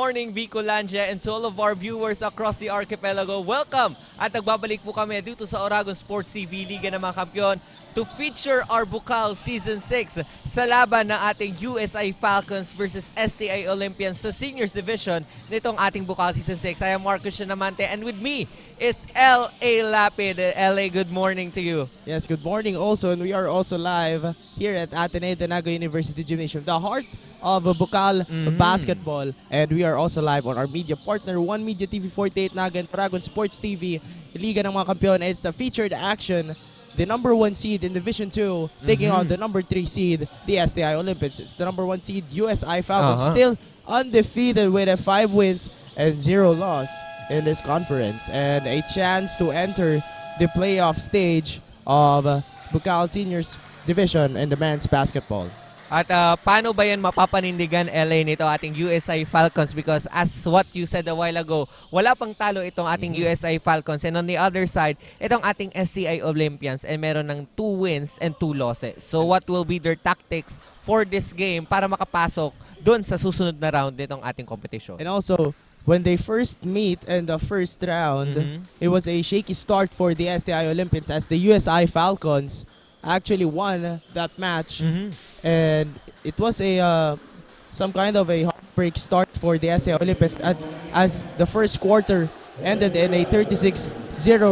morning, Bicolandia, and to all of our viewers across the archipelago. Welcome! At nagbabalik po kami dito sa Oragon Sports TV, Liga ng mga Kampiyon, to feature our Bucal Season 6 sa laban ng ating USI Falcons versus STI Olympians sa Seniors Division nitong ating Bucal Season 6. I am Marcus Shanamante, and with me is L.A. Lapid. L.A., good morning to you. Yes, good morning also, and we are also live here at Ateneo, the Naga University Gymnasium, the heart of Bucal basketball, and we are also live on our media partner, One Media TV 48 Naga and Oragon Sports TV, Liga ng mga Kampiyon. It's the featured action, the number 1 seed in Division 2 taking on the number 3 seed, the STI Olympics. It's the number 1 seed, USI Falcons, still undefeated with 5 wins and 0 loss in this conference, and a chance to enter the playoff stage of Bucal Seniors Division in the men's basketball. At paano ba yan mapapanindigan, LA, nito ating USI Falcons? Because as what you said a while ago, wala pang talo itong ating USI Falcons. And on the other side, itong ating STI Olympians ay meron ng 2 wins and 2 losses. So what will be their tactics for this game para makapasok dun sa susunod na round nitong ating competition? And also, when they first meet in the first round, it was a shaky start for the STI Olympians as the USI Falcons actually won that match, and it was a some kind of a heartbreak start for the STI Olympians as the first quarter ended in a 36-0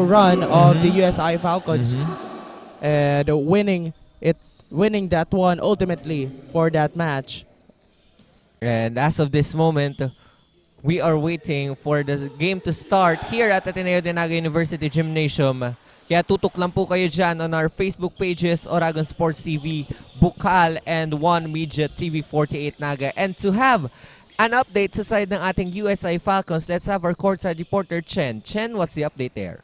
run of the USI Falcons, and winning that one ultimately for that match. And as of this moment, we are waiting for the game to start here at Ateneo de Naga University Gymnasium. Kaya tutok lang po kayo dyan on our Facebook pages, Oragon Sports TV, Bucal, and One Media TV 48 Naga. And to have an update sa side ng ating USI Falcons, let's have our courtside reporter, Chen. Chen, what's the update there?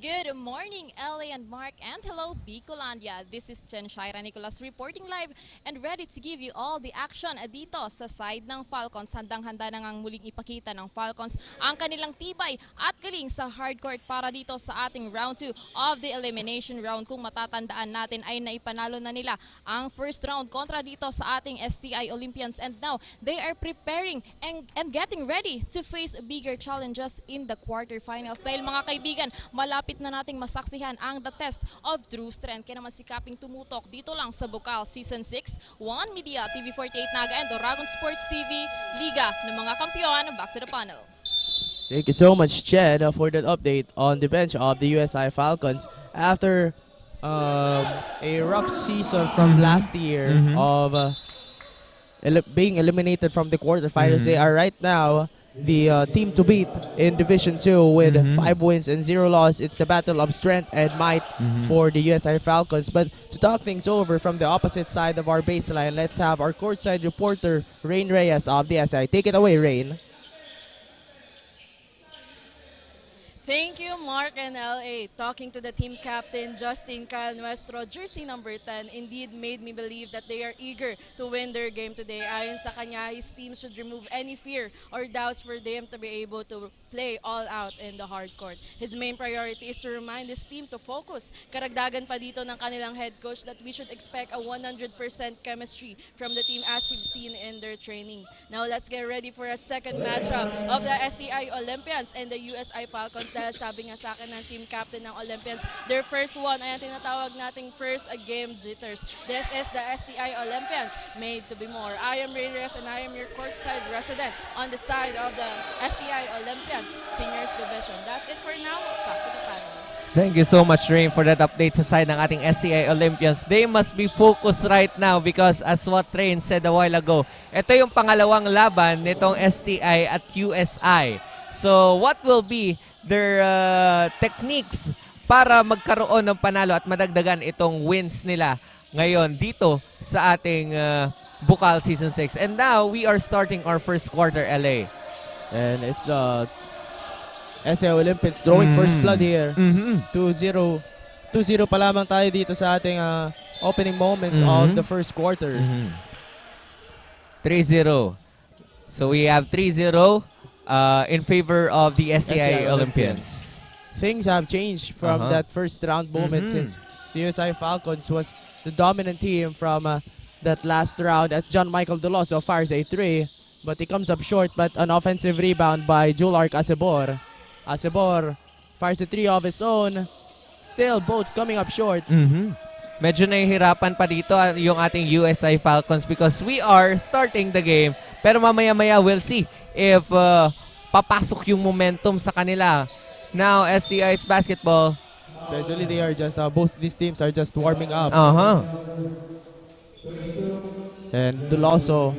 Good morning, Ellie and Mark, and hello, Bicolandia. This is Chen Shaira Nicolas reporting live and ready to give you all the action dito sa side ng Falcons. Handang-handa na ngang muling ipakita ng Falcons ang kanilang tibay at galing sa hardcourt para dito sa ating round 2 of the elimination round. Kung matatandaan natin ay naipanalo na nila ang first round kontra dito sa ating STI Olympians, and now they are preparing and getting ready to face bigger challenges in the quarterfinals. Dahil mga kaibigan, malapit na nating masaksihan ang the test of true strength. Kaya naman sikaping tumutok dito lang sa Bucal Season 6, One Media TV 48 Naga and Oragon Sports TV, Liga ng mga Kampiyon. Back to the panel. Thank you so much, Chad, for that update on the bench of the USI Falcons after a rough season from last year of being eliminated from the quarterfinals. They are right now the team to beat in Division 2 with 5 wins and 0 loss. It's the battle of strength and might for the USI Falcons. But to talk things over from the opposite side of our baseline, let's have our courtside reporter, Rain Reyes of the SI. Take it away, Rain. Thank you, Mark and LA. Talking to the team captain, Justin Cal Nuestro, jersey number 10, indeed made me believe that they are eager to win their game today. Ayon sa kanya, his team should remove any fear or doubts for them to be able to play all out in the hard court. His main priority is to remind his team to focus. Karagdagan pa dito ng kanilang head coach that we should expect a 100% chemistry from the team as we've seen in their training. Now let's get ready for a second matchup of the STI Olympians and the USI Falcons. Dahil sabi nga sa akin ng team captain ng Olympians, their first one ay ang tinatawag nating first game jitters. This is the STI Olympians, made to be more. I am Rain Reyes and I am your courtside resident on the side of the STI Olympians Seniors Division. That's it for now. Back to the panel. Thank you so much, Rain, for that update sa side ng ating STI Olympians. They must be focused right now because as what Rain said a while ago, ito yung pangalawang laban nitong STI at USI. So what will be their techniques para magkaroon ng panalo at madagdagan itong wins nila ngayon dito sa ating Bucal Season 6. And now, we are starting our first quarter, LA. And it's the STI Olympics throwing first blood here. 2-0. 2-0 pa lamang tayo dito sa ating opening moments of the first quarter. 3-0. So we have 3-0. In favor of the STI Olympians. Things have changed from that first round moment since the USI Falcons was the dominant team from that last round as John Michael Deloso fires a 3. but he comes up short. But an offensive rebound by Julark Acebor. Acebor fires a three of his own. Still both coming up short. Medyo nahihirapan pa dito yung ating USI Falcons because we are starting the game. Pero mamaya-maya we'll see if papasok yung momentum sa kanila. Now, SCI's basketball. Especially they are just, both these teams are just warming up. And Duloso,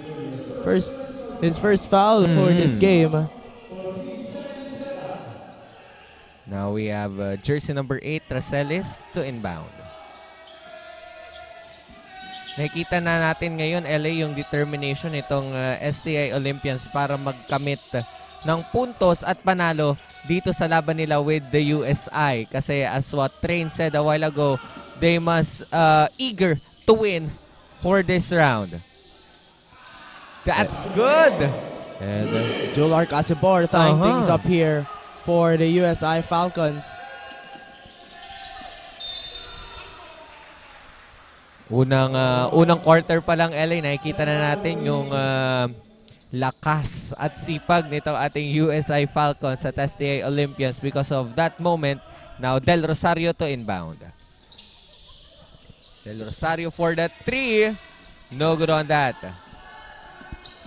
his first foul for this game. Now we have jersey number 8, Tracelis, to inbound. Nakikita na natin ngayon, LA, yung determination itong STI Olympians para magkamit ng puntos at panalo dito sa laban nila with the USI. Kasi as what Train said a while ago, they must eager to win for this round. That's good! And Julark Acebor tying things up here for the USI Falcons. Unang quarter pa lang, LA, nakikita na natin yung lakas at sipag nito ating USI Falcons at STA Olympians because of that moment. Now, Del Rosario to inbound. Del Rosario for that 3. No good on that.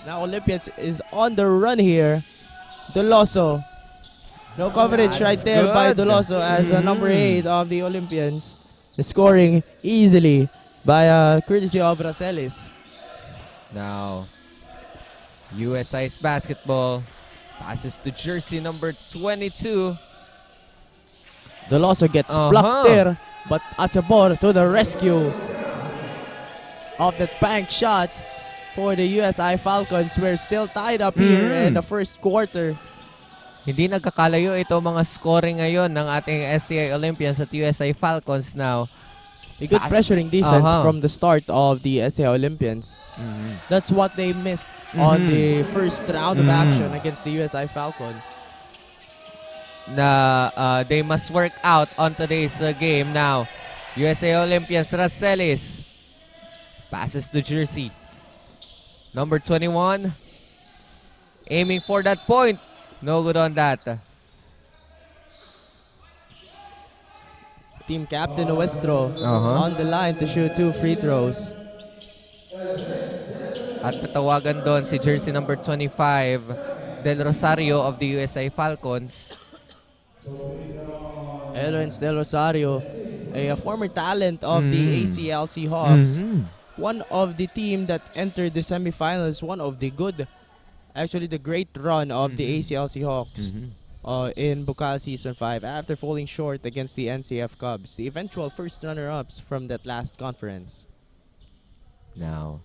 Now Olympians is on the run here. Doloso. No coverage right there by Doloso as number 8 of the Olympians. Scoring easily by courtesy of Racelis. Now, USI's basketball passes to jersey number 22. Doloso gets blocked there, but Acebor to the rescue of that bank shot for the USI Falcons. We're still tied up here in the first quarter. Hindi nagkakalayo ito mga scoring ngayon ng ating SCI Olympians at USI Falcons now. A good pressuring defense from the start of the SCI Olympians. That's what they missed on the first round of action against the USI Falcons. They must work out on today's game now. USA Olympians, Racelis passes to jersey number 21, aiming for that point. No good on that. Team captain Nuestro on the line to shoot 2 free throws. At patawagan doon si jersey number 25, Del Rosario of the USA Falcons. Elwin Del Rosario, a former talent of the ACLC Hawks. One of the team that entered the semifinals, one of the the great run of the ACLC Hawks in Bucal Season 5 after falling short against the NCF Cubs, the eventual first runner-ups from that last conference. Now,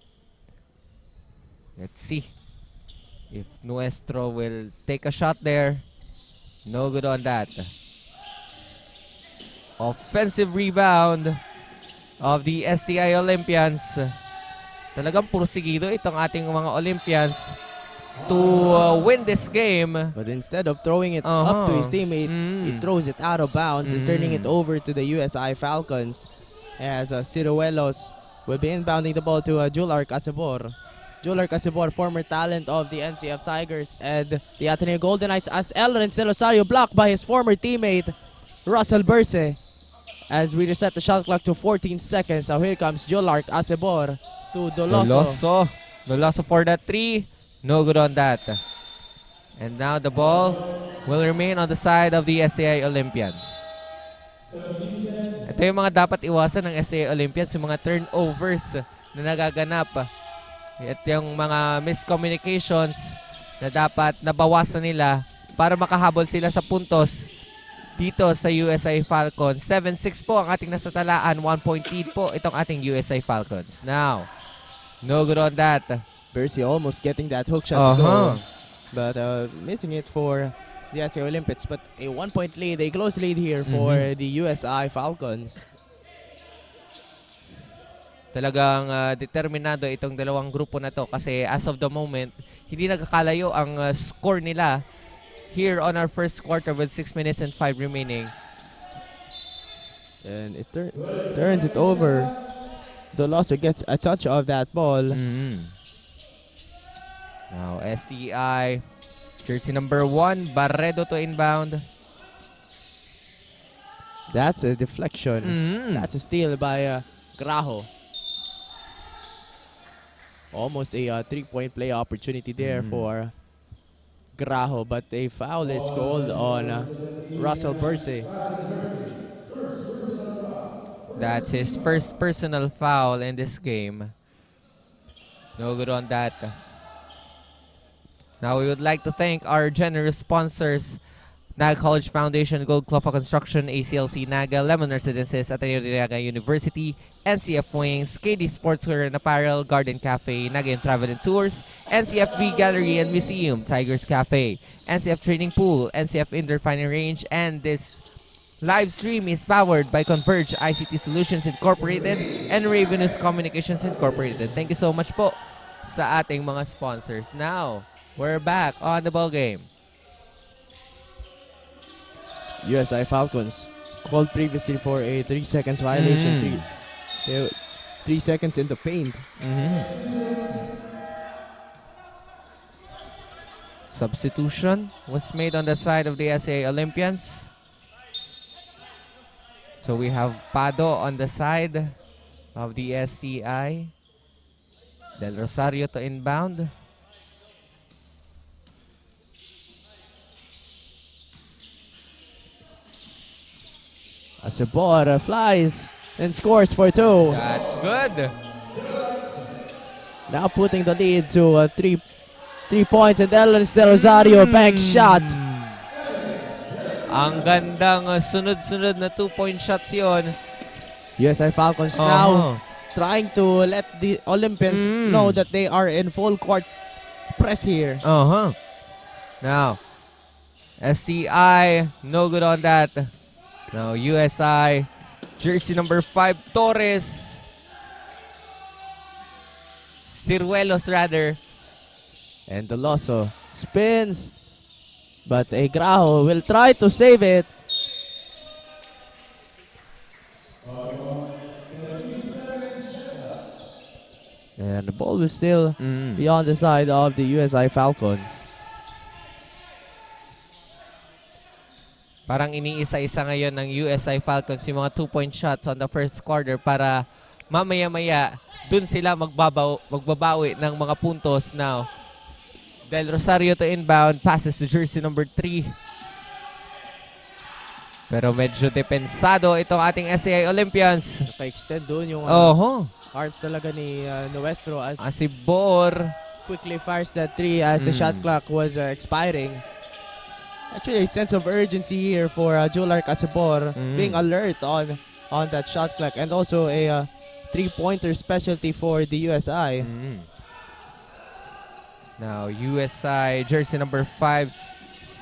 let's see if Nuestro will take a shot there. No good on that. Offensive rebound of the SCI Olympians. Talagang pursigido itong ating mga Olympians to win this game. But instead of throwing it up to his teammate, he throws it out of bounds and turning it over to the USI Falcons as Ciruelos will be inbounding the ball to Julark Acebor. Julark Acebor, former talent of the NCF Tigers and the Ateneo Golden Knights, as Elren Del Rosario blocked by his former teammate Russell Berse. As we reset the shot clock to 14 seconds, now here comes Julark Acebor to Doloso. Doloso for that 3. No good on that. And now the ball will remain on the side of the SCI Olympians. Ito yung mga dapat iwasan ng SCI Olympians, yung mga turnovers na nagaganap. At yung mga miscommunications na dapat nabawasan nila para makahabol sila sa puntos dito sa USI Falcons. 7-6 po ang ating nasatalaan. 1-point lead po itong ating USI Falcons. Now, no good on that. Bercy almost getting that hook shot to go, but missing it for the SCI Olympics. But a 1-point lead, a close lead here for the USI Falcons. Talagang determinado itong dalawang grupo na to kasi as of the moment, hindi nagkakalayo ang score nila here on our first quarter with 6 minutes and 5 remaining. And it turns it over. Doloso gets a touch of that ball. Now, STI. Jersey number 1, Barredo to inbound. That's a deflection. That's a steal by Graho. Almost a 3-point play opportunity there for Graho, but a foul is called on Russell Bursey. That's his first personal foul in this game. No good on that. Now we would like to thank our generous sponsors, Naga College Foundation, Gloffa Construction, ACLC, Naga, Lemon Residences, Ateneo de Naga University, NCF Wings, KD Sportswear and Apparel, Garden Café, Naga Travel and Tours, NCF V Gallery and Museum, Tigers Café, NCF Training Pool, NCF Indoor Firing Range, and this live stream is powered by Converge ICT Solutions Incorporated and Ravenous Communications Incorporated. Thank you so much po sa ating mga sponsors. Now, we're back on the ball game. USI Falcons called previously for a 3 seconds violation. 3 seconds in the paint. Substitution was made on the side of the SCA Olympians. So we have Pado on the side of the SCI. Del Rosario to inbound. Acebor flies and scores for 2. That's good. Now putting the lead to 3 points, and Del Rosario bank shot. Ang gandang sunod-sunod na 2-point shots yon. USI Falcons now trying to let the Olympians know that they are in full court press here. Now, SCI, no good on that. Now, USI, jersey number 5, Torres. Ciruelos, rather. And Doloso spins, but a Graho will try to save it. And the ball will still be on the side of the USI Falcons. Parang iniisa-isa ngayon ng USI Falcons yung mga 2-point shots on the first quarter para mamaya-maya dun sila magbabawi ng mga puntos. Now, Del Rosario to inbound, passes to jersey number 3. Pero medyo depensado itong ating SCI Olympians. Naka-extend dun yung arms talaga ni Nuestro as Acebor quickly fires that 3 as the shot clock was expiring. Actually, a sense of urgency here for Jular Acebor, being alert on that shot clock, and also a 3-pointer specialty for the USI. Now, USI, jersey number 5,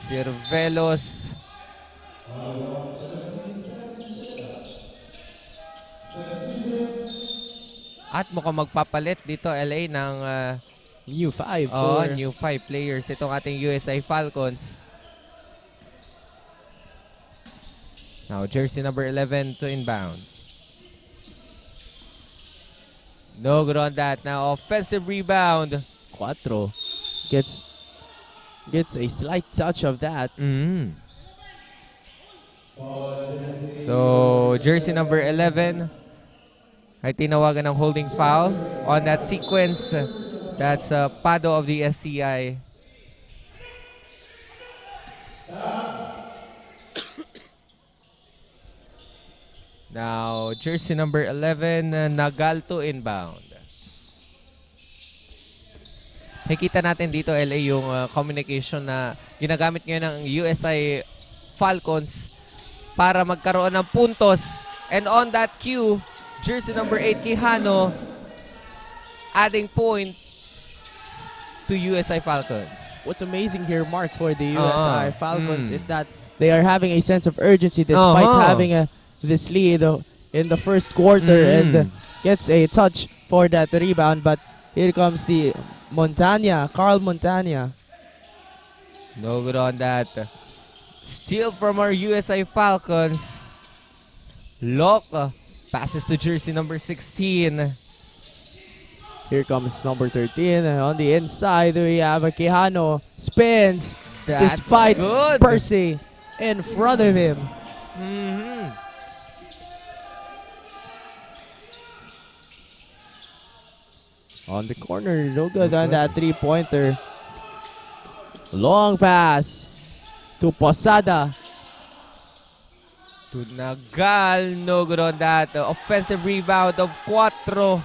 Cervelos. At mukhang magpapalit dito LA ng new 5 new 5 players itong ating USI Falcons. Now, jersey number 11 to inbound. No good on that. Now, offensive rebound. Cuatro gets a slight touch of that. So, jersey number 11 ay tinawagan ng holding foul on that sequence. That's Pado of the SCI. Now, jersey number 11, Nagal to inbound. Nakikita natin dito, LA, yung communication na ginagamit ngayon ng USI Falcons para magkaroon ng puntos. And on that cue, jersey number 8, Quijano, adding point to USI Falcons. What's amazing here, Mark, for the USI Falcons is that they are having a sense of urgency despite having this lead in the first quarter and gets a touch for that rebound. But here comes the Carl Montana. No good on that. Steal from our USI Falcons. Locke passes to jersey number 16. Here comes number 13. On the inside, we have Quijano. Spins That's despite good. Percy in front of him. Mhm. On the corner, no good on that three-pointer. Long pass to Posada. To Nagal, no good on that. Offensive rebound of Cuatro.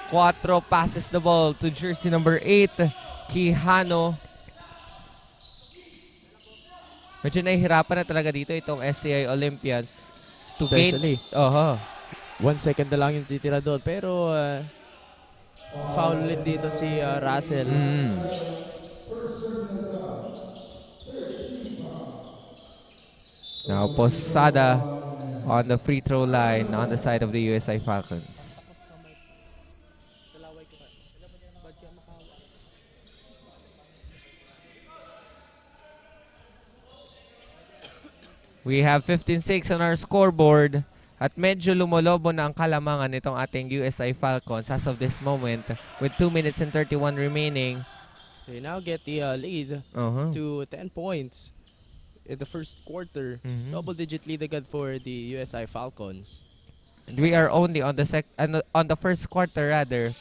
Cuatro passes the ball to jersey number 8, Quijano. Medyo nahihirapan na talaga dito itong SCI Olympians to Especially. gain. 1 second na lang yung titira doon. Pero foul ulit dito si Russell. Now Posada on the free throw line on the side of the USI Falcons. We have 15-6 on our scoreboard at medyo lumolobo na ang kalamangan nitong ating USI Falcons as of this moment with 2 minutes and 31 remaining. They now get the lead to 10 points in the first quarter. Double-digit lead agad for the USI Falcons. And we are only on the first quarter rather.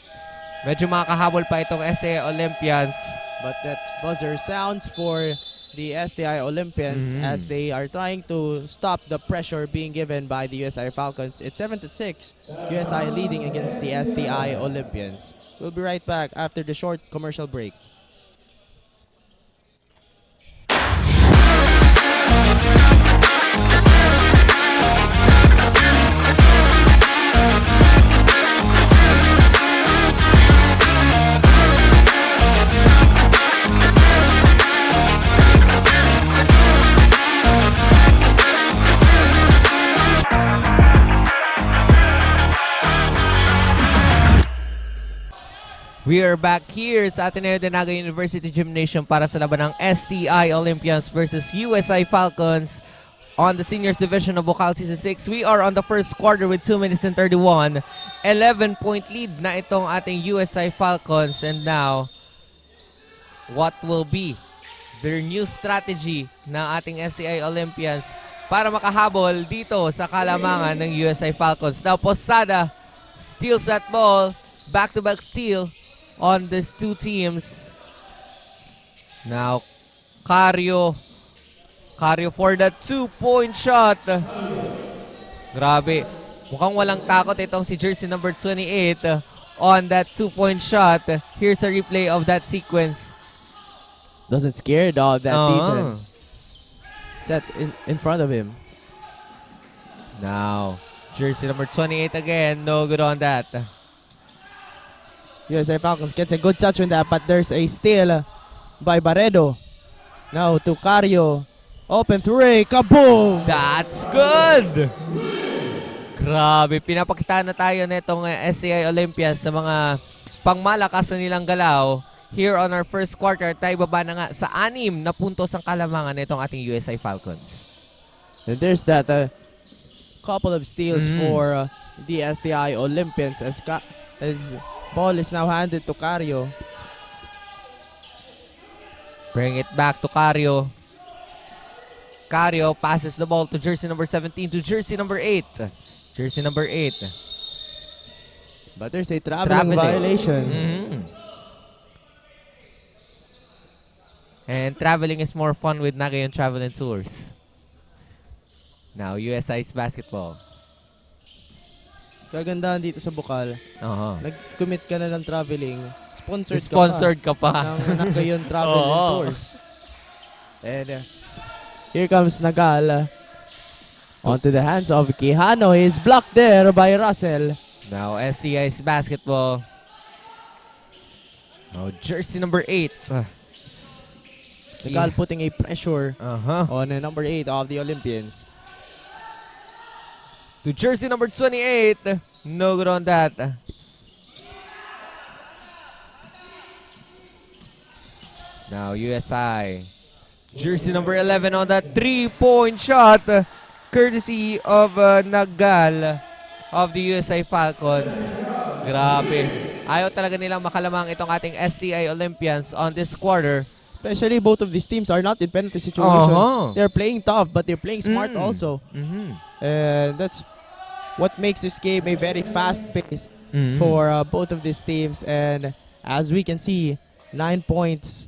Medyo makakahabol pa itong SCI Olympians. But that buzzer sounds for the STI Olympians as they are trying to stop the pressure being given by the USI Falcons. It's 7-6. USI leading against the STI Olympians. We'll be right back after the short commercial break. We are back here sa Ateneo de Naga University Gymnasium para sa laban ng STI Olympians versus USI Falcons on the Seniors Division of Bucal Season 6. We are on the first quarter with 2 minutes and 31. 11-point lead na itong ating USI Falcons. And now, what will be their new strategy ng ating STI Olympians para makahabol dito sa kalamangan ng USI Falcons? Now, Posada steals that ball. Back-to-back steal on these two teams. Now, Cario for the 2-point shot. Grabe. Mukhang walang takot itong si jersey number 28 on that 2-point shot. Here's a replay of that sequence. Doesn't scare dog that defense. Set in front of him. Now, jersey number 28 again. No good on that. USI Falcons gets a good touch on that, but there's a steal by Barredo. Now to Cario. Open three. Kaboom! That's good! Grabe, pinapakita na tayo nitong SCI Olympians sa mga pangmalakas na nilang galaw. Here on our first quarter, tayo baba na nga sa 6 na puntos ang kalamangan nitong ating USI Falcons. And there's that couple of steals for the STI Olympians as ball is now handed to Cario. Bring it back to Cario. Cario passes the ball to jersey number 17 to jersey number 8. Jersey number 8. But there's a traveling violation. And traveling is more fun with Naga yung travel and tours. Now, USI's basketball. Kagandahan dito sa Bucal. Nag-commit ka na ng traveling. Sponsored ka pa. Ng Nagayon Travel and Tours. And here comes Nagal. Onto the hands of Quijano. He's blocked there by Russell. Now, SCI's basketball. Now, jersey number 8. Nagal putting a pressure on number 8 of the Olympians. To jersey number 28. No good on that. Now USI. Jersey number 11 on that 3-point shot. Courtesy of Nagal of the USI Falcons. Grabe. Ayaw talaga nilang makalamang itong ating SCI Olympians on this quarter. Especially both of these teams are not in penalty situation. They're playing tough, but they're playing smart also. And that's what makes this game a very fast-paced for both of these teams. And as we can see, 9 points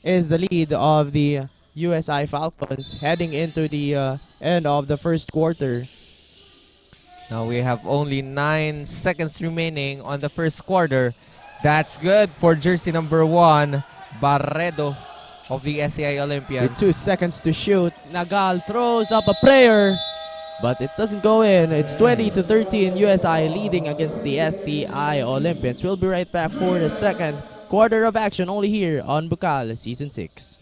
is the lead of the USI Falcons heading into the end of the first quarter. Now we have only 9 seconds remaining on the first quarter. That's good for jersey number 1, Barredo of the SCI Olympians. With 2 seconds to shoot, Nagal throws up a prayer, but it doesn't go in. It's 20-13 USI leading against the STI Olympians. We'll be right back for the second quarter of action only here on Bucal Season 6.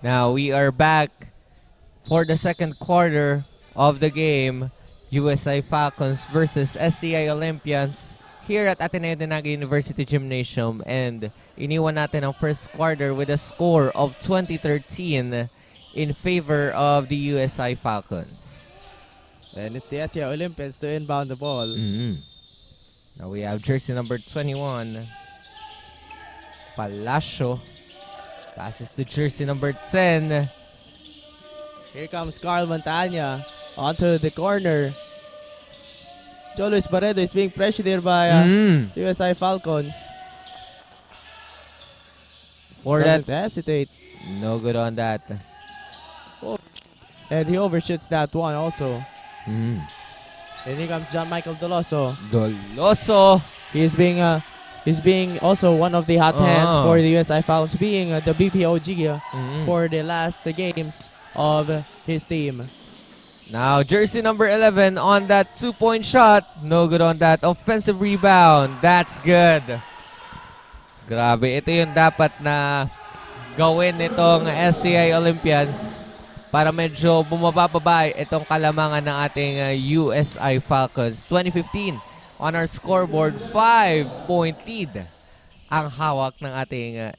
Now we are back for the second quarter of the game. USI Falcons versus SCI Olympians here at Ateneo de Naga University Gymnasium. And iniwan natin ang first quarter with a score of 20-13 in favor of the USI Falcons. And it's the SCI Olympians to inbound the ball. Now we have jersey number 21, Palacio. Passes to jersey number 10. Here comes Carl Montana onto the corner. Joe Luis Barredo is being pressured here by USI Falcons. Doesn't hesitate. No good on that. And he overshoots that one also. And here comes John Michael Doloso. He's being also one of the hot hands for the USI Falcons, being the BPOG for the last games of his team. Now, jersey number 11 on that 2-point shot. No good on that. Offensive rebound. That's good. Grabe. Ito yung dapat na gawin nitong SCI Olympians para medyo bumababa itong kalamangan ng ating USI Falcons. 2015 on our scoreboard, 5-point lead ang hawak ng ating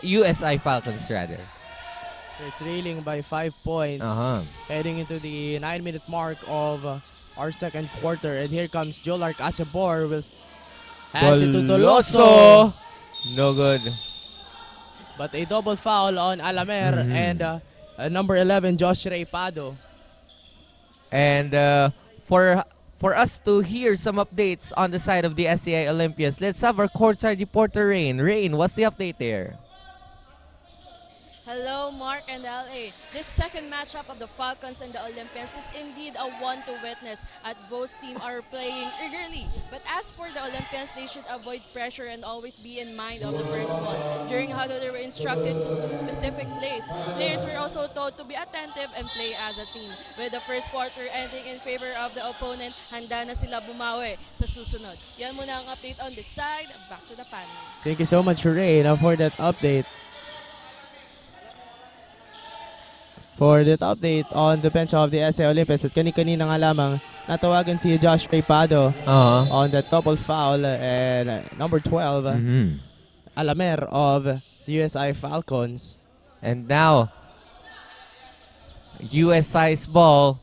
USI Falcons rather. They're trailing by 5 points, heading into the 9-minute mark of our second quarter. And here comes Jolark Asebor, will hands it to Doloso. No good. But a double foul on Alamer and number 11, Josh Ray Pado. And for us to hear some updates on the side of the SCI Olympians, let's have our courtside reporter, Rain. Rain, what's the update there? Hello, Mark and LA. This second matchup of the Falcons and the Olympians is indeed a one to witness, as both teams are playing eagerly. But as for the Olympians, they should avoid pressure and always be in mind of the first ball. During huddle, they were instructed to do specific plays. Players were also told to be attentive and play as a team. With the first quarter ending in favor of the opponent, handa na sila bumawi sa susunod. Yan muna ang update on this side. Back to the panel. Thank you so much, Rain, for that update. For that update on the bench of the SCI Olympians, at kani-kanina nga lamang natawagan si Josh Ray Pado on that double foul, and number 12, Alamer of the USI Falcons. And now, USI's ball.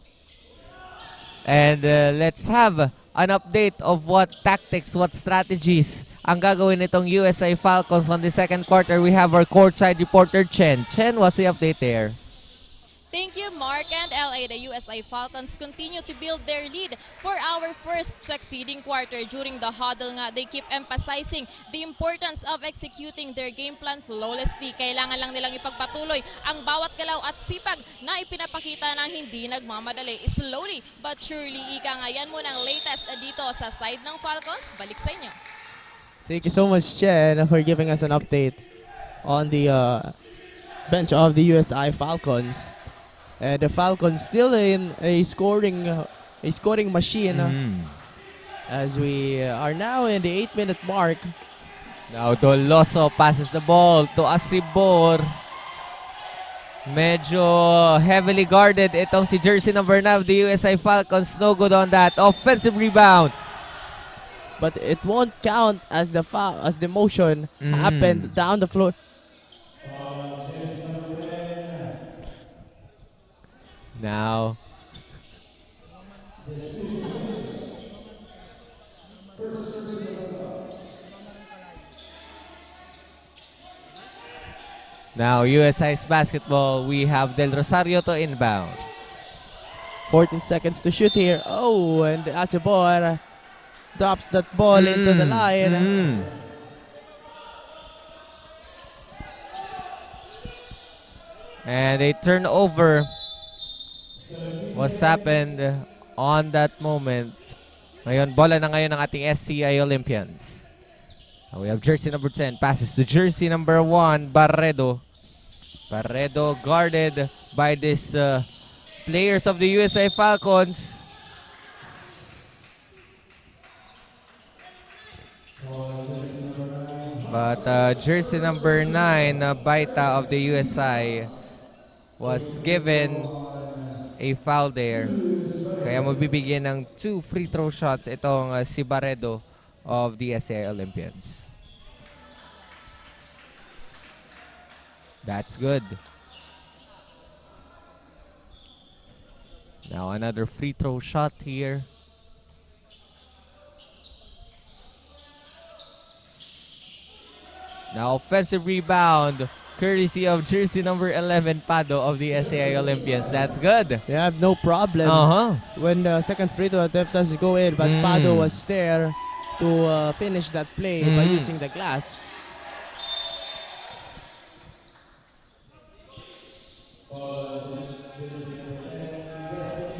And let's have an update of what tactics, what strategies ang gagawin nitong USI Falcons on the second quarter. We have our courtside reporter, Chen. Chen, what's the update there? Thank you, Mark and LA, the USA Falcons continue to build their lead for our first succeeding quarter. During the huddle nga, they keep emphasizing the importance of executing their game plan flawlessly. Kailangan lang nilang ipagpatuloy ang bawat galaw at sipag na ipinapakita ng hindi nagmamadali. Slowly but surely, ika nga yan muna ang latest dito sa side ng Falcons. Balik sa inyo. Thank you so much, Chen, for giving us an update on the bench of the USI Falcons. And the Falcons still in a scoring machine as we are now in the 8-minute mark. Now Doloso passes the ball to Asibor. Medyo heavily guarded itong si jersey number 9 of the USI Falcons. No good on that. Offensive rebound. But it won't count as the foul, as the motion happened down the floor. Now USI's basketball, we have Del Rosario to inbound. 14 seconds to shoot here. Oh, and Asibor drops that ball into the line. And a turnover was happened on that moment. Ngayon, bola na ngayon ng ating SCI Olympians. We have jersey number 10, passes to jersey number 1, Barredo. Barredo guarded by these players of the USA Falcons. But jersey number 9, Baita of the USI, was given a foul there. Kaya mabibigyan ng 2 free throw shots itong si Barredo of the SCI Olympians. That's good. Now another free throw shot here. Now offensive rebound, courtesy of jersey number 11, Pado of the SCI Olympians. That's good. They have no problem when the second free throw attempt doesn't go in, but Pado was there to finish that play by using the glass.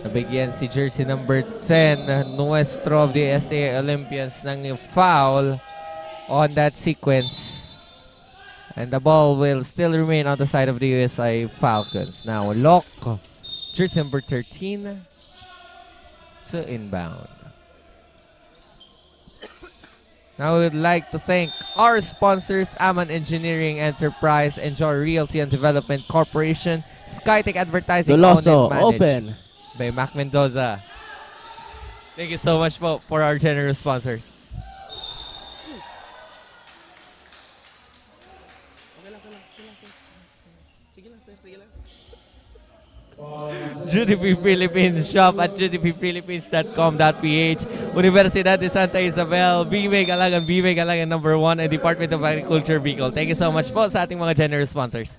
Nabigyan si jersey number 10, Nuestro of the SCI Olympians, ng foul on that sequence. And the ball will still remain on the side of the USI Falcons. Now, Lok, jersey number 13, to inbound. Now, we would like to thank our sponsors, Aman Engineering Enterprise, Enjoy Realty and Development Corporation, Skytech Advertising, Doloso, owned and managed open by Mac Mendoza. Thank you so much for our generous sponsors. GDP Philippines, shop at gdpphilippines.com.ph. Unibersidad de Sta Isabel, BMEG Alagan, BMEG Alagan number 1, and Department of Agriculture, Bucal. Thank you so much po sa ating mga generous sponsors.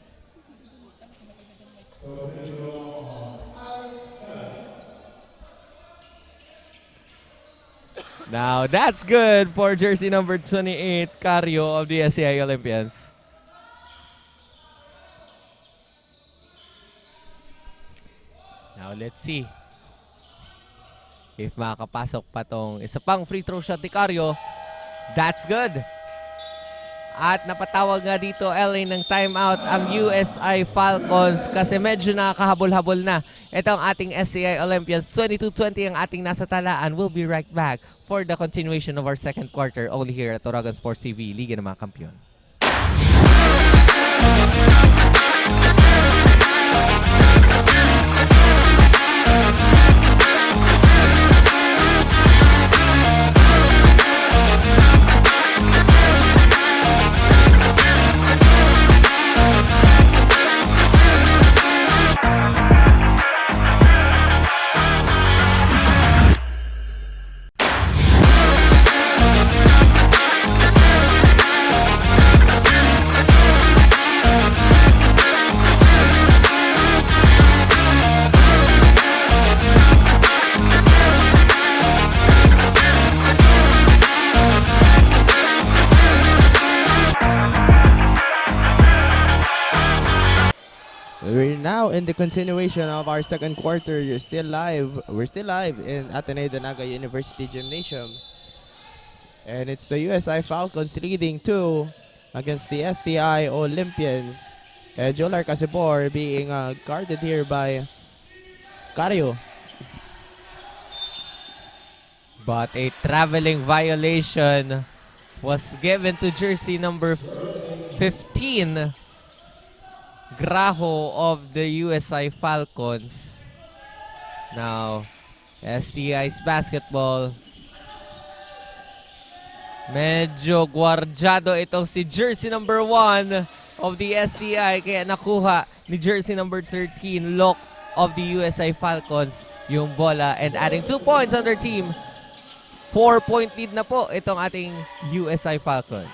Now, that's good for jersey number 28, Cario of the SCI Olympians. Now, let's see if makakapasok pa tong isa pang free throw shot ni Cario. That's good. At napatawag nga dito, LA, ng timeout ang USI Falcons kasi medyo nakakahabol-habol na itong ating SCI Olympians. 22-20 ang ating nasa talaan. We'll be right back for the continuation of our second quarter only here at Oragon Sports TV, Liga ng mga Kampiyon. in the continuation of our second quarter, you're still live. We're still live in Ateneo de Naga University Gymnasium. And it's the USI Falcons leading 2 against the STI Olympians. And Jolar Casibor being guarded here by Cario. But a traveling violation was given to jersey number 15, Graho of the USI Falcons. Now, STI's basketball. Medyo guardyado itong si jersey number 1 of the SCI, kaya nakuha ni jersey number 13, Lok of the USI Falcons, yung bola, and adding 2 points on their team. 4-point lead na po itong ating USI Falcons.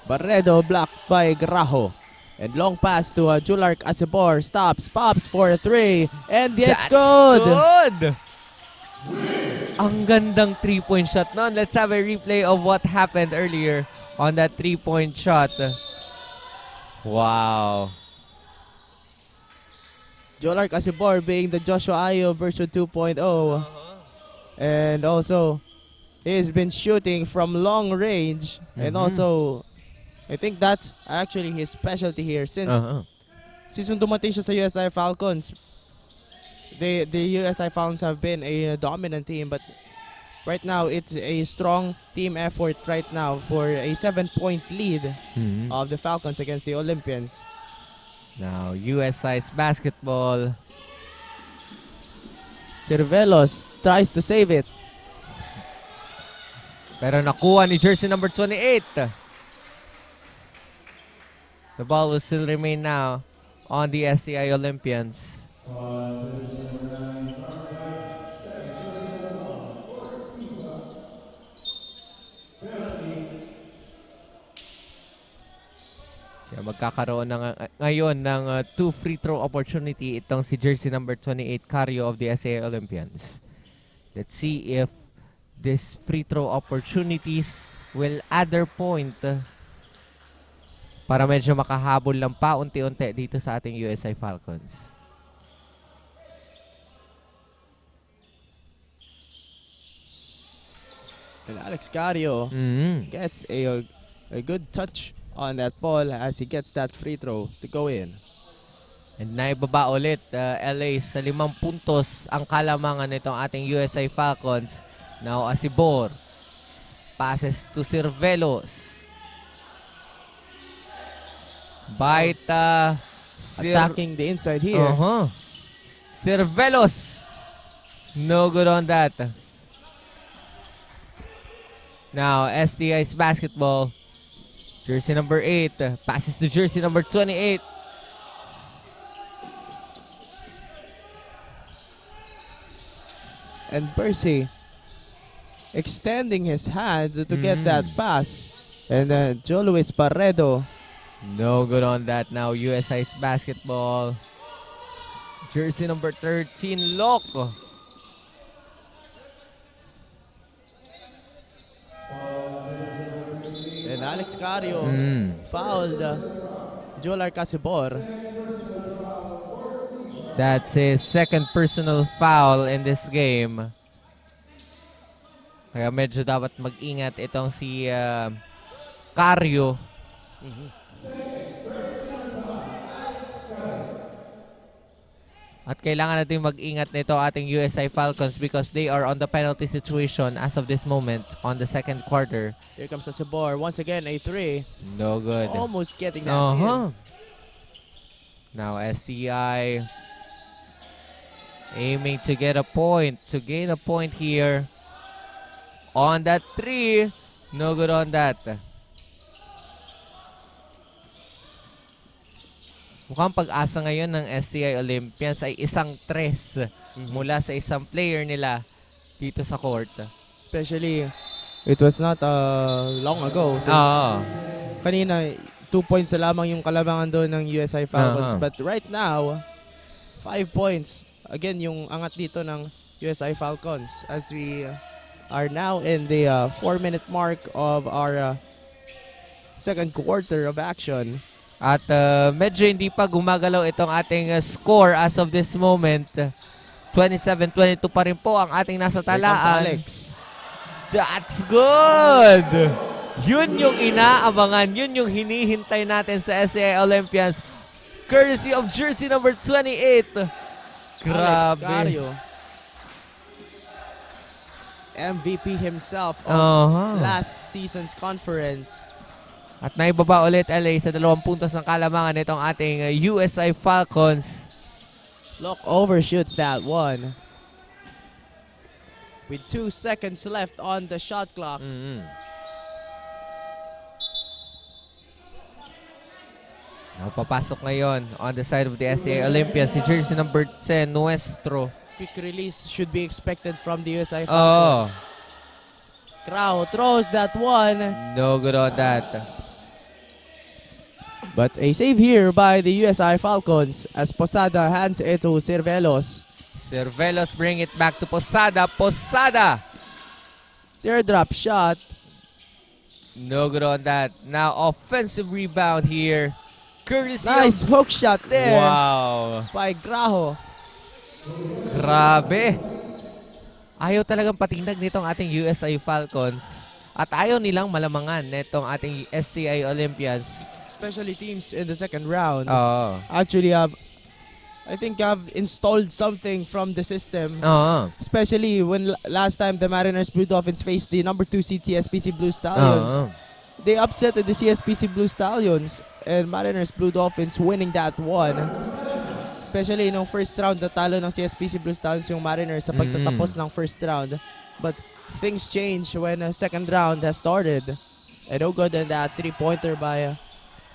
Barredo blocked by Graho. And long pass to Julark Asibor. Stops, pops for a 3. And it's good! Ang gandang 3-point shot nun. Let's have a replay of what happened earlier on that 3-point shot. Wow. Jolark Asibor being the Joshua Ayo version 2.0. And also, he's been shooting from long range. And also, I think that's actually his specialty here since nung dumating siya sa USI Falcons. The USI Falcons have been a dominant team, but right now it's a strong team effort right now for a 7-point lead of the Falcons against the Olympians. Now, USI's basketball. Cervelos tries to save it. Pero nakuha ni jersey number 28. The ball will still remain now on the STI Olympians. Kaya magkakaroon ngayon ng 2 free throw opportunity itong si jersey number 28, Cario of the STI Olympians. Let's see if these free throw opportunities will add their point para medyo makahabol lang pa unti-unti dito sa ating USI Falcons. And Alex Cario gets a good touch on that ball as he gets that free throw to go in. And naibaba ulit LA sa 5 puntos ang kalamangan nitong ating USI Falcons. Now Asibor passes to Cervelos. Baita attacking the inside here. Cervelos. No good on that. Now STI's basketball. Jersey number 8 passes to jersey number 28. And Percy extending his hand to get that pass. And Joe Luis Barredo. No good on that. Now USI's basketball. Jersey number 13, Lok. And Alex Cario fouled Jolar Casibor. That's his second personal foul in this game. Kaya medyo dapat mag-ingat itong si Cario. At kailangan natin mag-ingat nito ating USI Falcons because they are on the penalty situation as of this moment on the second quarter. Here comes Asibor. Once again, a 3. No good. Almost getting that in. Now SCI aiming to get a point, to gain a point here. On that 3, no good on that. Mukhang pag-asa ngayon ng SCI Olympians ay isang 3 mula sa isang player nila dito sa court. Especially, it was not long ago. Since kanina, 2 points na lamang yung kalamangan doon ng USI Falcons. But right now, 5 points. Again, yung angat dito ng USI Falcons as we are now in the 4-minute mark of our second quarter of action. At medyo hindi pa gumagalaw itong ating score as of this moment. 27-22 pa rin po ang ating nasa Here comes talaan. Alex. That's good! Yun yung inaabangan. Yun yung hinihintay natin sa SCI Olympians. Courtesy of jersey number 28. Alex Grabe. Cario. MVP himself of last season's conference. At naibaba ulit LA sa 2 puntos ng kalamangan nitong ating USI Falcons. Look overshoots that one. With 2 seconds left on the shot clock. Papasok ngayon on the side of the SCI Olympians si jersey number 10, Nuestro. Quick release should be expected from the USI Falcons. Krao throws that one. No good on that. But a save here by the USI Falcons as Posada hands it to Cervelos. Cervelos bring it back to Posada. Posada! Teardrop shot. No good on that. Now offensive rebound here. Courtesy Nice of... hook shot there Wow. by Graho. Grabe. Ayaw talagang patindag nitong ating USI Falcons. At ayaw nilang malamangan nitong ating SCI Olympians. Especially teams in the second round. Actually, I think I've installed something from the system. Especially when last time the Mariners Blue Dolphins faced the number 2 seed CSPC Blue Stallions. They upset the CSPC Blue Stallions and Mariners Blue Dolphins winning that one. Especially nung first round, natalo ng CSPC Blue Stallions yung Mariners sa pagtatapos ng first round. But things changed when the second round has started. And no good on that 3-pointer by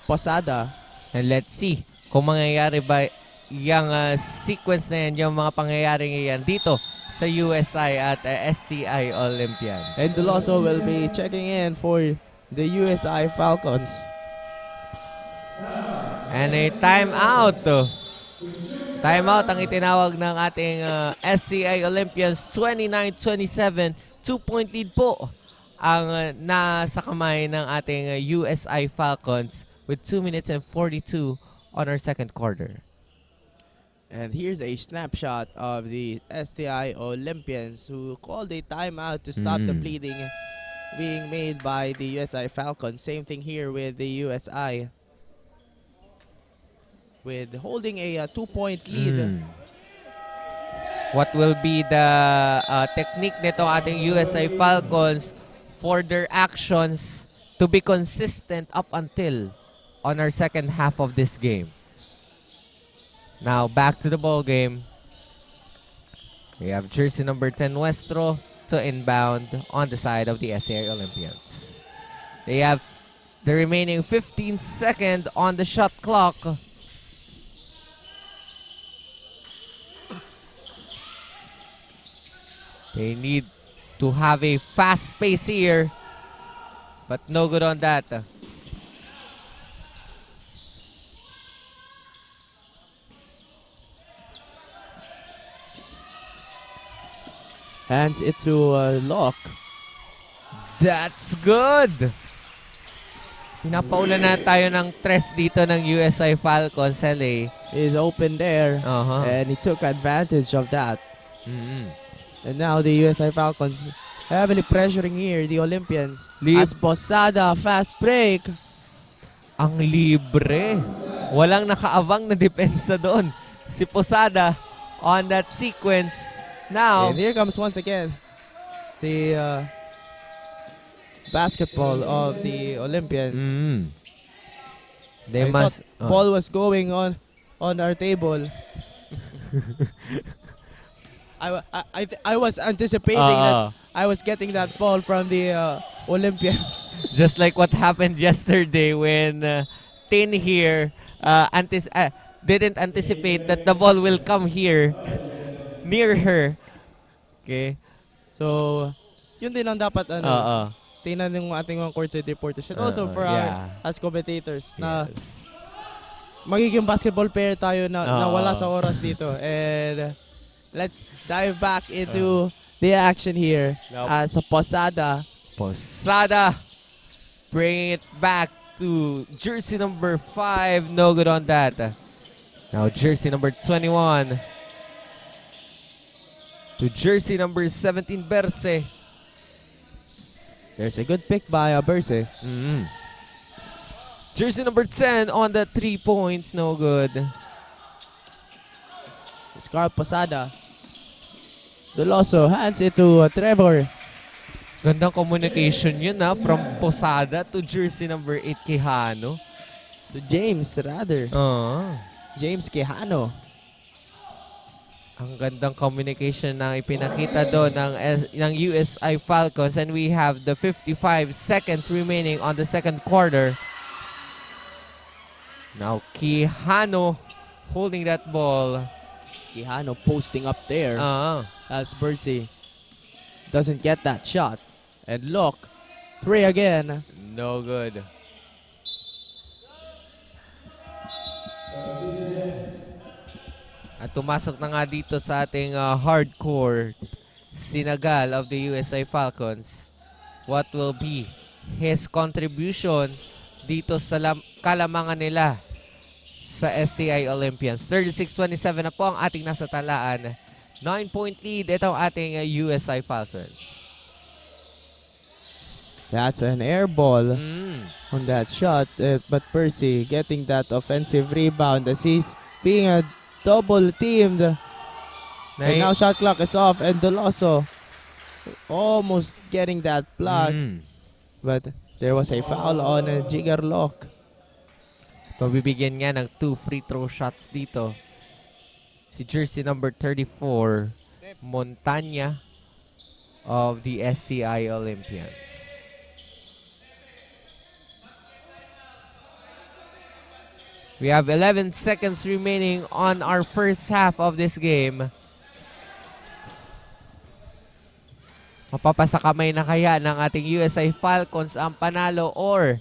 Posada. And let's see kung mangyayari ba yung sequence na yan, yung mga pangyayari ngayon dito sa USI at SCI Olympians. And Doloso will be checking in for the USI Falcons. And a timeout. Timeout ang itinawag ng ating SCI Olympians. 29-27. 2-point lead po ang nasa kamay ng ating USI Falcons with 2 minutes and 42 on our second quarter. And here's a snapshot of the STI Olympians who called a timeout to stop the bleeding being made by the USI Falcons. Same thing here with the USI. With holding a 2-point lead. What will be the technique nito ating USI Falcons for their actions to be consistent up until on our second half of this game? Now back to the ball game. We have jersey number 10 Nuestro to inbound on the side of the SCI Olympians. They have the remaining 15 seconds on the shot clock. They need to have a fast pace here, but no good on that. Hands it to Locke. That's good! Pinapaulan na tayo ng tres dito ng USI Falcons, LA. Is open there, and he took advantage of that. And now the USI Falcons heavily pressuring here the Olympians. As Posada, fast break. Ang libre. Walang nakaabang na depensa doon. Si Posada on that sequence. Now, and here comes once again the basketball of the Olympians. They I must... thought ball was going on our table. I was anticipating that I was getting that ball from the Olympians. Just like what happened yesterday when Tin here didn't anticipate that the ball will come here near her. Okay. So, yun din ang dapat tingnan ng ating mga courtside reporters and also for our as commentators na magiging basketball player tayo na wala sa oras dito. And let's dive back into the action here as Posada. Posada bring it back to jersey number 5. No good on that. Now jersey number 21 to jersey number 17, Berse. There's a good pick by Berse. Jersey number 10 on the 3 points. No good. Scar Posada. Doloso hands it to Trevor. Gandang communication yun from Posada to jersey number 8, Quijano. To James rather. James Quijano. Ang gandang communication na ipinakita doon ng USI Falcons, and we have the 55 seconds remaining on the second quarter. Now Quijano holding that ball. Quijano posting up there as Berse doesn't get that shot. And look, 3 again. No good. At tumasok na nga dito sa ating hardcore Sinagal of the USI Falcons. What will be his contribution dito sa kalamangan nila sa SCI Olympians? 36-27 na po ang ating nasa talaan. 9-point lead itong ating USI Falcons. That's an air ball on that shot. But Percy getting that offensive rebound as he's being double teamed. And now shot clock is off and Doloso almost getting that block. But there was a foul on Jigger Lock. Pabibigyan nga ng 2 free throw shots dito. Si jersey number 34, Montana of the SCI Olympians. We have 11 seconds remaining on our first half of this game. Mapapasakamay na kaya ng ating USI Falcons ang panalo, or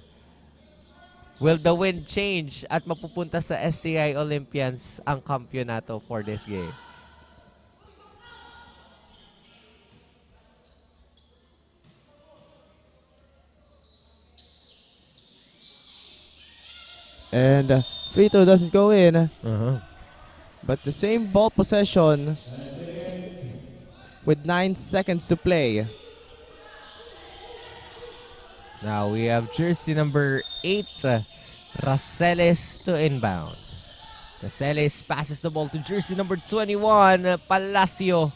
will the wind change at mapupunta sa SCI Olympians ang kampyonato for this game? And free throw doesn't go in. But the same ball possession with 9 seconds to play. Now we have jersey number 8, Raceles to inbound. Raceles passes the ball to jersey number 21, Palacio.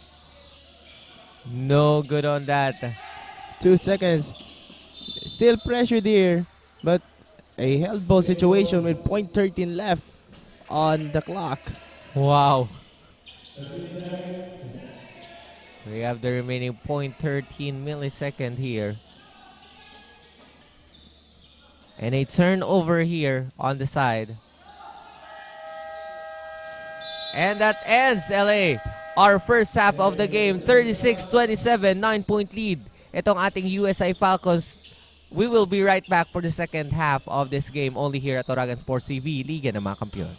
No good on that. 2 seconds. Still pressured here, but a held ball situation with .13 left on the clock. Wow. We have the remaining .13 millisecond here. And a turnover here on the side. And that ends, LA, our first half of the game. 36-27, 9-point lead. Itong ating USI Falcons. We will be right back for the second half of this game only here at Oragan Sports TV, Liga ng mga Kampiyon.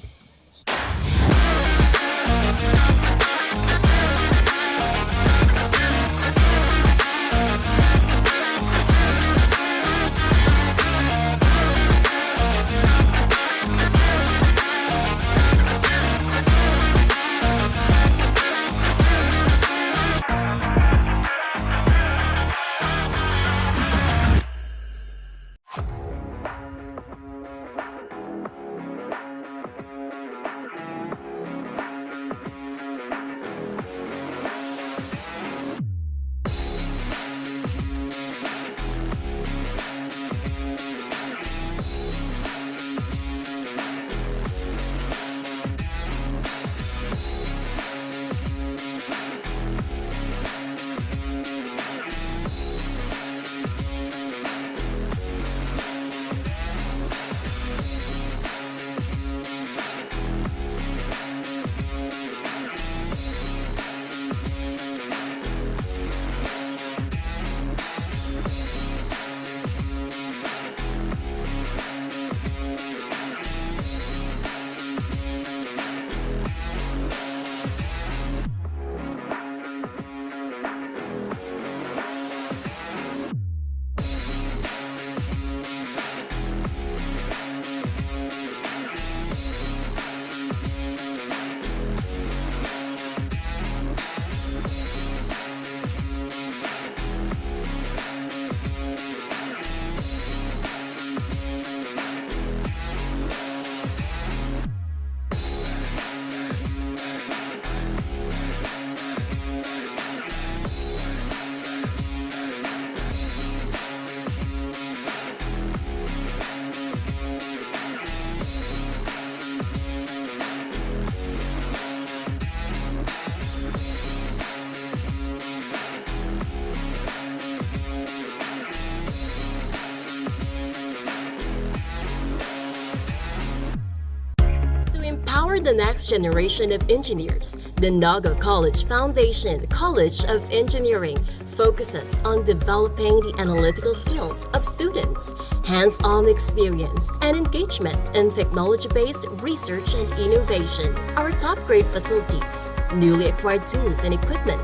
For the next generation of engineers, the Naga College Foundation College of Engineering focuses on developing the analytical skills of students, hands-on experience, and engagement in technology-based research and innovation. Our top-grade facilities, newly acquired tools and equipment,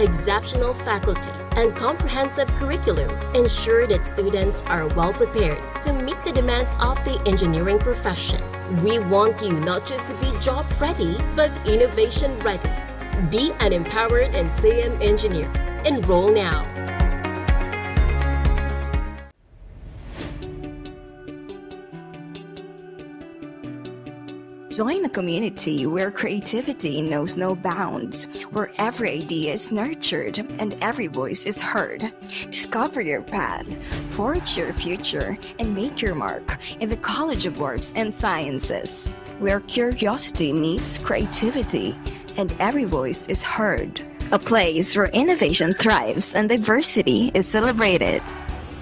exceptional faculty, and comprehensive curriculum ensure that students are well prepared to meet the demands of the engineering profession. We want you not just to be job ready, but innovation ready. Be an empowered NCM engineer. Enroll now. Join a community where creativity knows no bounds, where every idea is nurtured and every voice is heard. Discover your path, forge your future, and make your mark in the College of Arts and Sciences, where curiosity meets creativity and every voice is heard. A place where innovation thrives and diversity is celebrated.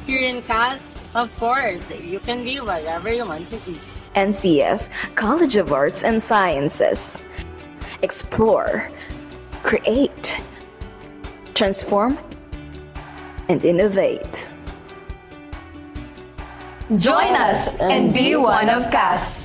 Here in CAS, of course, you can be whatever you want to be. NCF College of Arts and Sciences. Explore, create, transform, and innovate. Join us and be one of CAS.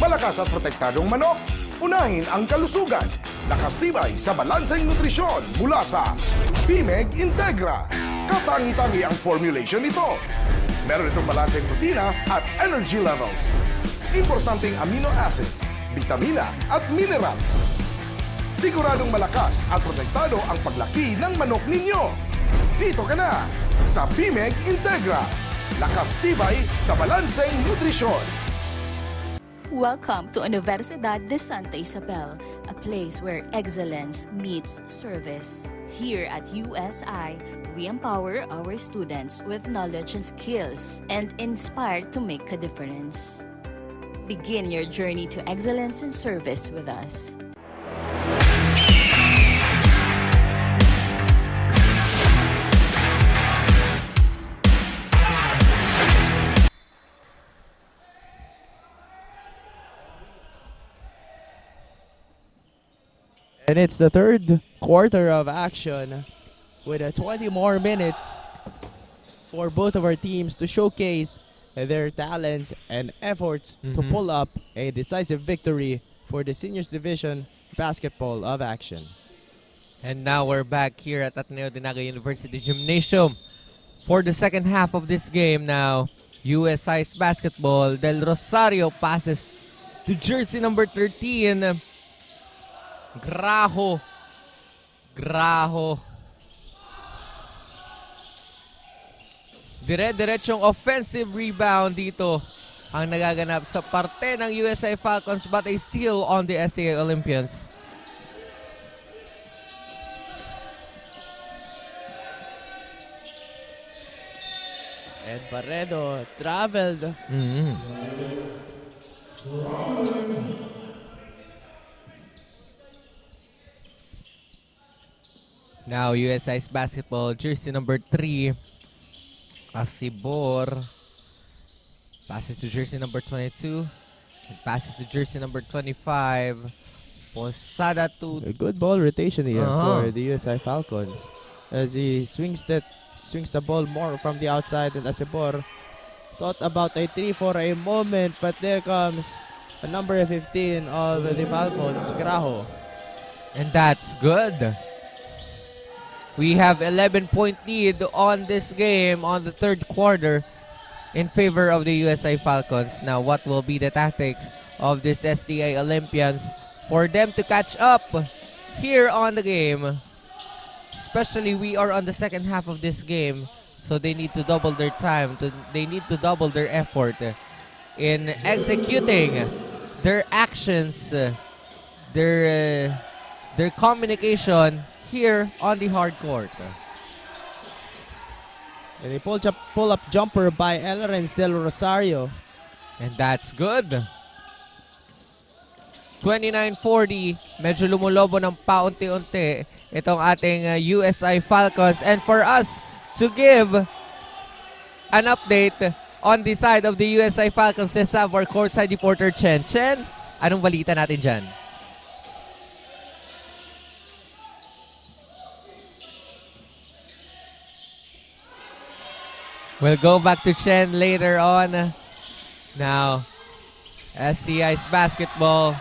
Malakas at protektadong manok, unahin ang kalusugan. Nakastibay sa balanseng nutrisyon mula sa BMEG Integra. Katangi-tangi ang formulation nito. Meron itong balanseng protina at energy levels. Importanteng amino acids, vitamina at minerals. Siguradong malakas at protektado ang paglaki ng manok ninyo. Dito ka na sa BMEG Integra. Nakastibay sa balanseng nutrisyon. Welcome to Unibersidad de Sta, Isabel, a place where excellence meets service. Here at USI, we empower our students with knowledge and skills and inspire to make a difference. Begin your journey to excellence and service with us. And it's the third quarter of action with 20 more minutes for both of our teams to showcase their talents and efforts to pull up a decisive victory for the Seniors Division basketball of action. And now we're back here at Ateneo de Naga University Gymnasium for the second half of this game. Now, USI's basketball. Del Rosario passes to jersey number 13. Graho. Dire-diretsong offensive rebound dito ang nagaganap sa parte ng USI Falcons, but a steal on the SCA Olympians. And Barredo traveled. Now, USI's basketball, jersey number 3, Asibor. Passes to jersey number 22. And passes to jersey number 25. Posada to... A good ball rotation here for the USI Falcons. As he swings the ball more from the outside, and Asibor thought about a 3 for a moment, but there comes the number 15 of the Falcons, Graho. And that's good. We have 11-point lead on this game on the third quarter in favor of the USI Falcons. Now, what will be the tactics of this STA Olympians for them to catch up here on the game? Especially, we are on the second half of this game, so they need to double their time. They need to double their effort in executing their actions, their communication here on the hard court. And a pull-up jumper by Elrens Del Rosario. And that's good. 29-40. Medyo lumulobo ng paunti-unti itong ating USI Falcons. And for us to give an update on the side of the USI Falcons, let's have our courtside reporter, Chen. Chen, anong balita natin dyan? We'll go back to Chen later on. Now, SCI's basketball.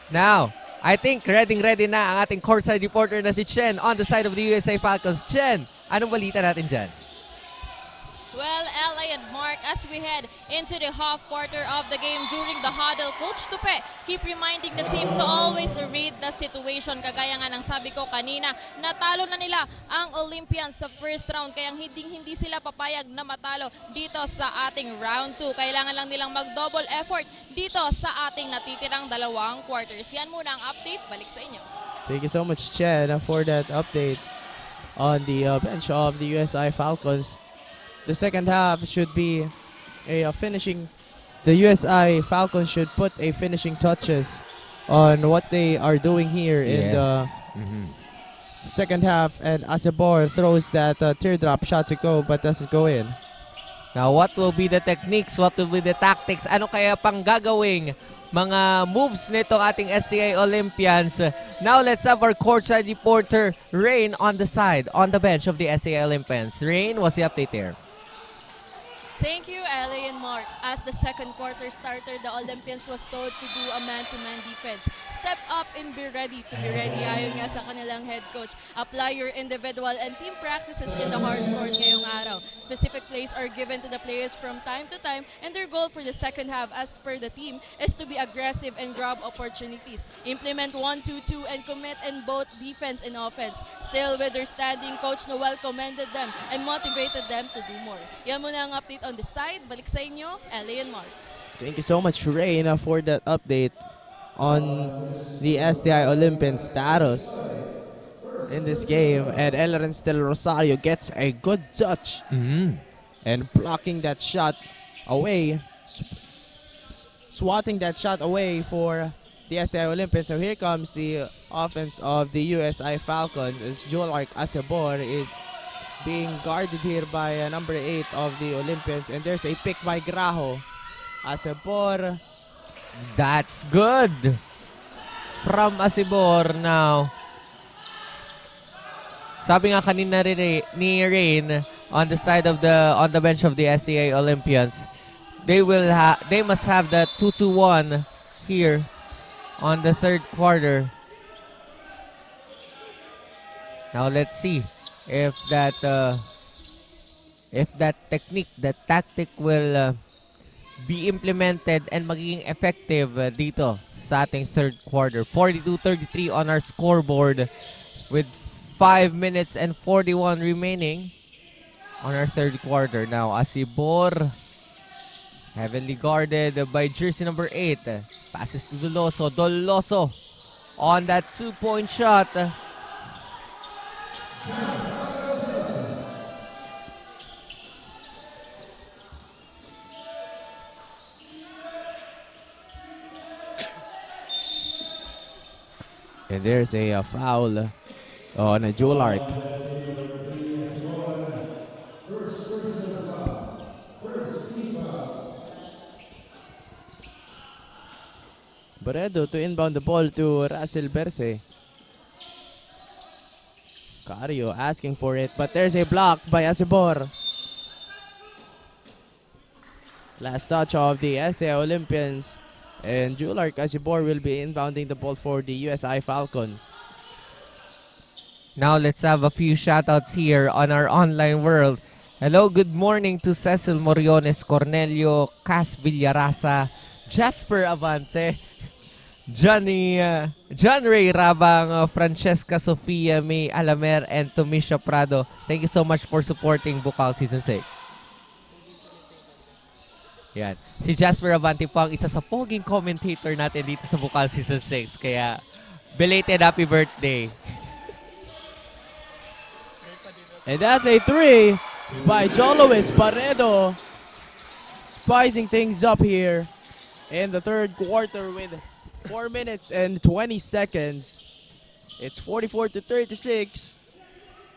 Now, I think ready na ang ating courtside reporter na si Chen on the side of the USA Falcons. Chen, anong balita natin dyan? Well, LA and Mark, as we head into the half quarter of the game during the huddle, Coach Tupe keep reminding the team to always read the situation. Kagaya nga ng sabi ko kanina, natalo na nila ang Olympians sa first round, kaya hindi sila papayag na matalo dito sa ating round 2. Kailangan lang nilang mag-double effort dito sa ating natitirang dalawang quarters. Yan muna ang update. Balik sa inyo. Thank you so much, Chen, for that update on the bench of the USI Falcons. The second half should be a finishing. The USI Falcons should put a finishing touches on what they are doing here in the second half. And Asebor throws that teardrop shot to go but doesn't go in. Now, what will be the techniques? What will be the tactics? Ano kaya pang gagawing mga moves nitong ating SCA Olympians? Now, let's have our courtside reporter, Rain, on the side, on the bench of the SCA Olympians. Rain, what's the update there? Thank you, LA and Mark. As the second quarter started, the Olympians was told to do a man-to-man defense. Step up and be ready to be ready. Ayon nga sa kanilang head coach, apply your individual and team practices in the hard court ngayong araw. Specific plays are given to the players from time to time, and their goal for the second half, as per the team, is to be aggressive and grab opportunities. Implement 1-2-2 and commit in both defense and offense. Still with their standing, Coach Noel commended them and motivated them to do more. Yan muna ang update on the side. Balik sa inyo, LA and Mark. Thank you so much, Rain, for that update on the STI Olympian status in this game. And Elren Del Rosario gets a good touch and blocking that shot away, swatting that shot away for the STI Olympians. So here comes the offense of the USI Falcons as Jolark Asebor is being guarded here by number 8 of the Olympians. And there's a pick by Graho. Asebor. That's good from Asebor now. Sabi nga kanina ni Rain on the side of on the bench of the SCA Olympians, they must have the 2-2-1 here on the third quarter. Now let's see if that technique, that tactic will be implemented and magiging effective dito sa ating third quarter. 42-33 on our scoreboard with 5 minutes and 41 remaining on our third quarter. Now, Asebor, heavily guarded by jersey number 8. Passes to Doloso. Doloso on that 2-point shot. And there's a foul on a Jolark. Baredo to inbound the ball to Russell Berse. Cario asking for it, but there's a block by Asebor. Last touch of the SA Olympians. And Jolark Asebor will be inbounding the ball for the USI Falcons. Now let's have a few shoutouts here on our online world. Hello, good morning to Cecil Moriones, Cornelio Cas Villarasa, Jasper Avante, John Ray Rabang, Francesca Sofia May Alamer, and Tomisha Prado. Thank you so much for supporting Bucal Season 6. Yan. Si Jasper Avante po ang isa sa poging commentator natin dito sa Bucal Season 6. Kaya, belated happy birthday. And that's a 3 by Jolois Barredo. Spicing things up here in the third quarter with 4 minutes and 20 seconds. It's 44-36.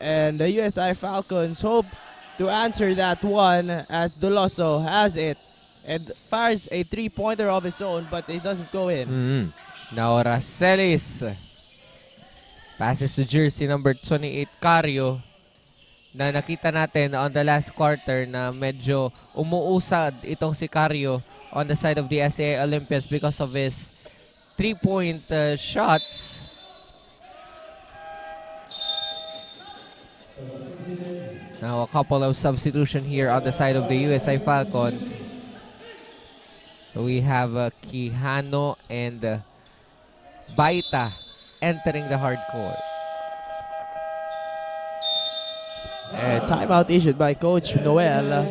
And the USI Falcons hope to answer that one as Doloso has it and fires a three-pointer of his own, but it doesn't go in. Now Racelis passes to jersey number 28, Cario, na nakita natin on the last quarter na medyo umuusad itong si Cario on the side of the SCI Olympians because of his three-point shots. Now a couple of substitution here on the side of the USI Falcons. So we have Quijano and Baita entering the hardcourt. And timeout issued by Coach Noel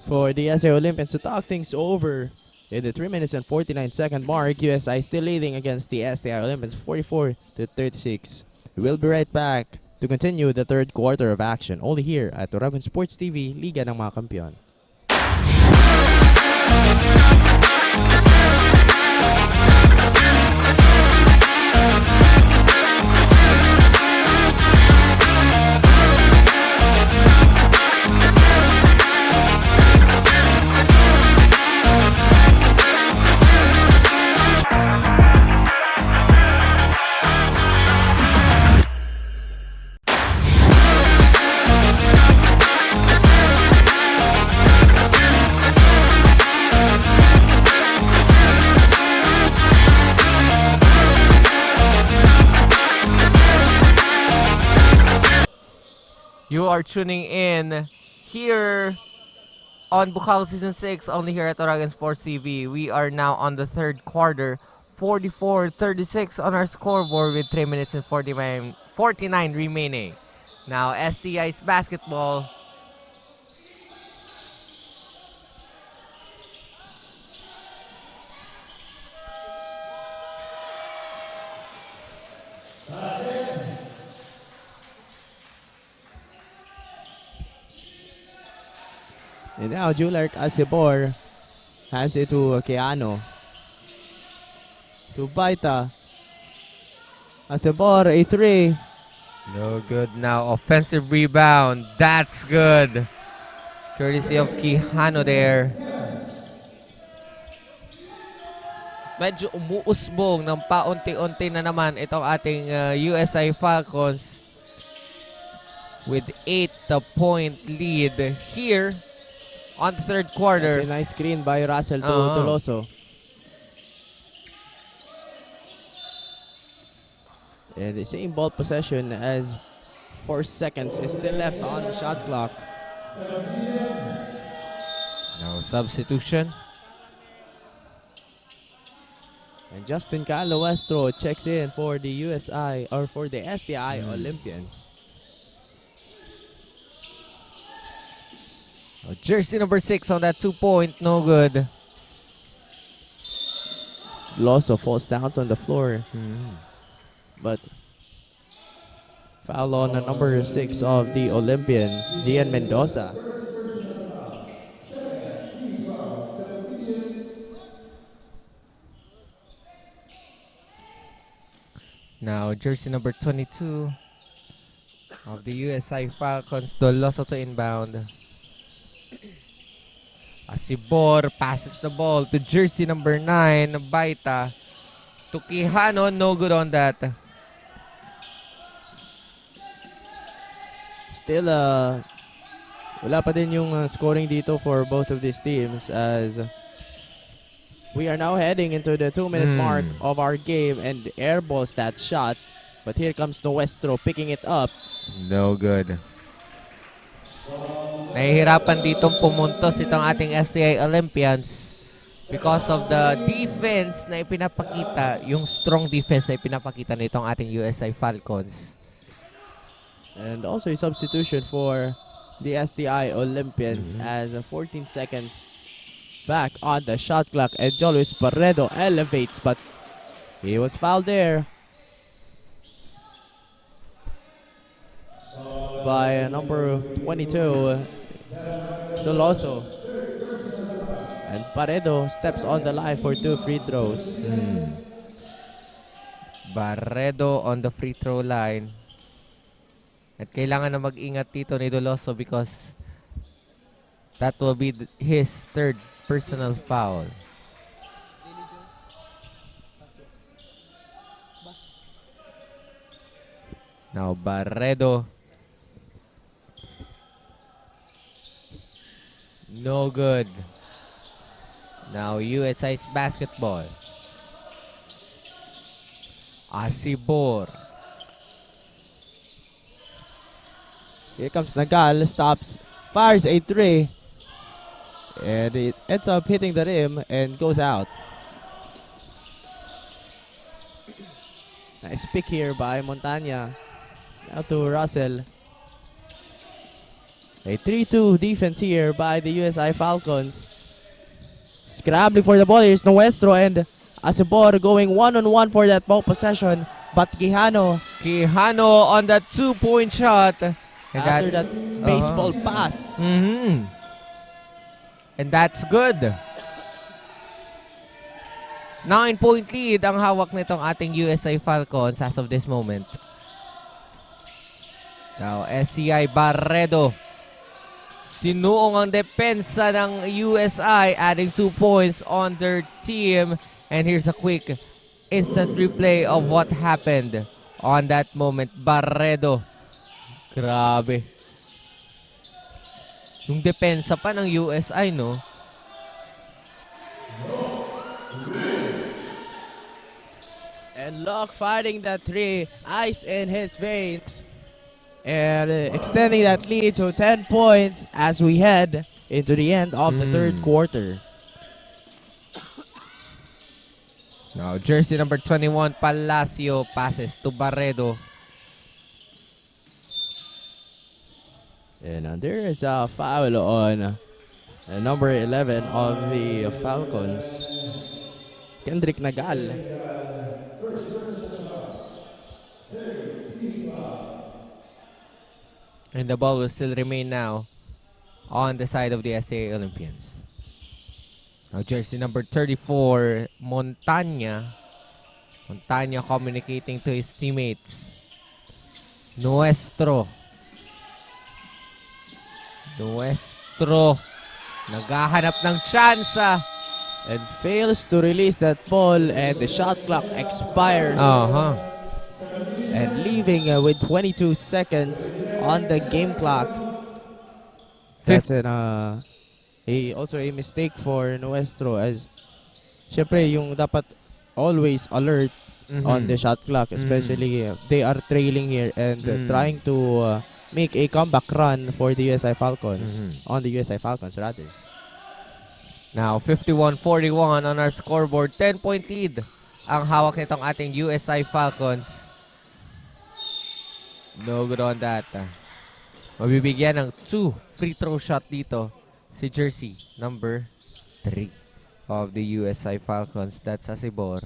for the SCI Olympians to talk things over. In the 3 minutes and 49-second mark, USI still leading against the SCI Olympians 44-36. We'll be right back to continue the third quarter of action only here at Oragon Sports TV, Liga ng mga Kampiyon. You are tuning in here on Bucal Season 6, only here at Oragon Sports TV. We are now on the third quarter, 44-36 on our scoreboard with 3 minutes and 49 remaining. Now SCI's basketball. And now Julark Asibor hands it to Keano. To Baita. Asibor, a three. No good now. Offensive rebound. That's good. Courtesy of Quijano there. Medyo umuusbong ng paunti-unti na naman itong ating USI Falcons with 8-point lead here on the third quarter. That's a nice screen by Russell to Toloso. And the same ball possession as 4 seconds is still left on the shot clock. No substitution. And Justin Caloestro checks in for the USI or for the STI Olympians. Jersey number 6 on that 2-point, no good. Loso falls down on the floor. But foul on the number 6 of the Olympians, Gian Mendoza. Now jersey number 22 of the USI Falcons, Doloso to inbound. Asibor passes the ball to jersey number 9, Baita. To Quijano, no good on that. Still, wala pa din yung scoring dito for both of these teams as we are now heading into the 2-minute mark of our game and airballs that shot. But here comes Nuestro picking it up. No good. Nahihirapan ditong pumuntos itong ating SCI Olympians because of the defense na ipinapakita, yung strong defense na ipinapakita nitong ating USI Falcons. And also a substitution for the STI Olympians as 14 seconds back on the shot clock. And Joluis Barredo elevates, but he was fouled there by number 22, Doloso. And Paredo steps on the line for 2 free throws. Barredo on the free throw line. At kailangan na mag-ingat dito ni Doloso because that will be his 3rd personal foul. Now Barredo. No good. Now USI's basketball. Asibor. Here comes Nagal, stops, fires a 3. And it ends up hitting the rim and goes out. Nice pick here by Montana. Now to Russell. A 3-2 defense here by the USI Falcons. Scrambling for the ball. Here's Nuestro and Asibor going one-on-one for that ball possession. But Quijano on the 2-point shot. And after that baseball pass. And that's good. 9-point lead ang hawak nitong ating USI Falcons as of this moment. Now, SCI Barredo. Sinuong ang depensa ng USI, adding 2 points on their team. And here's a quick instant replay of what happened on that moment. Barredo. Grabe. Yung depensa pa ng USI, no? And Locke fighting that 3. Ice in his veins. And extending that lead to 10 points as we head into the end of the 3rd quarter. Now, jersey number 21, Palacio, passes to Barredo. And there is a foul on number 11 of the Falcons, Kendrick Nagal. And the ball will still remain now on the side of the SCA Olympians. Now, jersey number 34, Montana. Montana communicating to his teammates. Nuestro. Naghahanap ng tsansa. And fails to release that ball, and the shot clock expires. And leaving with 22 seconds on the game clock. That's also a mistake for Nuestro, as syempre yung dapat always alert on the shot clock, especially they are trailing here and trying to make a comeback run for the USI Falcons, on the USI Falcons rather. Now 51-41 on our scoreboard. 10-point lead ang hawak nitong ating USI Falcons. No good on that. Mabibigyan ng 2 free throw shot dito si jersey number 3 of the USI Falcons. That's Asibor.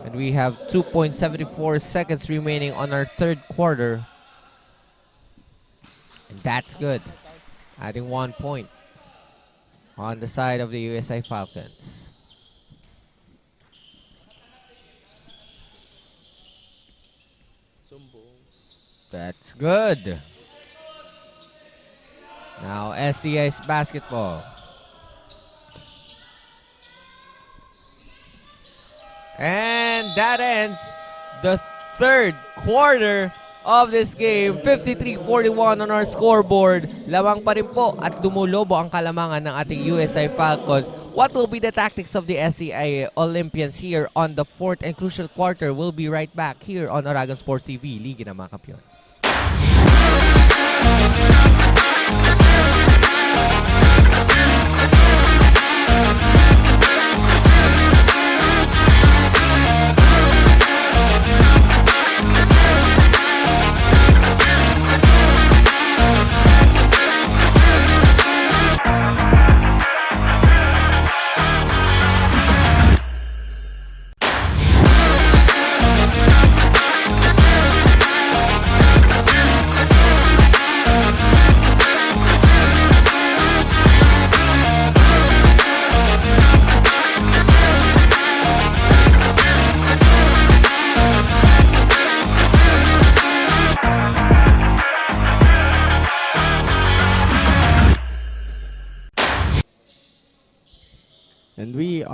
And we have 2.74 seconds remaining on our 3rd quarter. And that's good. Adding 1 point on the side of the USI Falcons. That's good. Now SCI's basketball. And that ends the 3rd quarter of this game. 53-41 on our scoreboard. Lamang pa rin po at dumulobo ang kalamangan ng ating USI Falcons. What will be the tactics of the SCI Olympians here on the 4th and crucial quarter? We'll be right back here on Aragon Sports TV, Liga ng mga Kampiyon.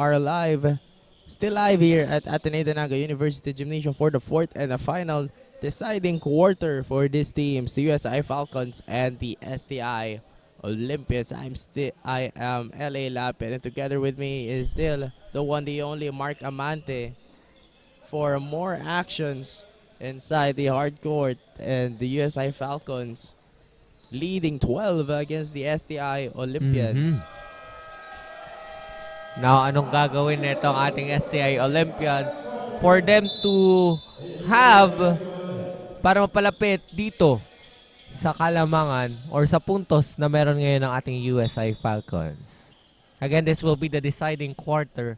are still live here at Ateneo de Naga University Gymnasium for the fourth and the final deciding quarter for these teams, the USI Falcons and the STI Olympians. I am LA Lapin, and together with me is still the one, the only Mark Amante for more actions inside the hard court, and the USI Falcons leading 12 against the STI Olympians. Now, anong gagawin nitong ating STI Olympians for them to have para mapalapit dito sa kalamangan or sa puntos na meron ngayon ng ating USI Falcons? Again, this will be the deciding quarter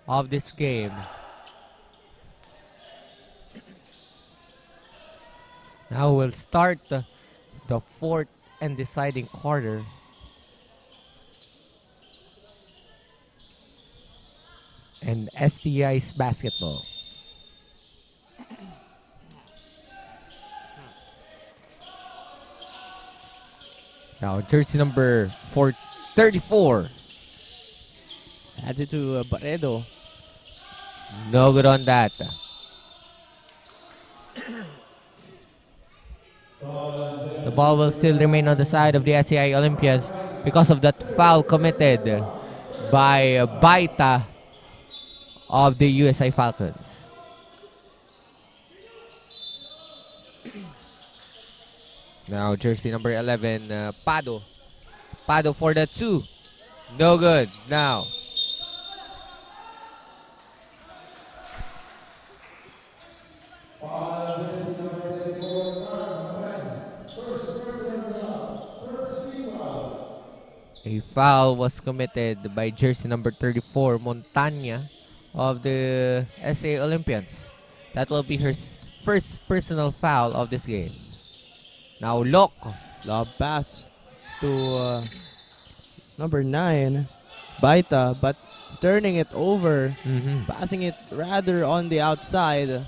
of this game. Now we'll start the fourth and deciding quarter. And STI's basketball. Now jersey number 34. Adds it to Barredo. No good on that. The ball will still remain on the side of the SCI Olympians because of that foul committed by Baita of the USI Falcons. Now jersey number 11, Pado. Pado for the 2. No good. Now a foul was committed by jersey number 34, Montaña of the SA Olympians. That will be her first personal foul of this game. Now Lok. Lob pass to number 9, Baita, but turning it over, passing it rather on the outside.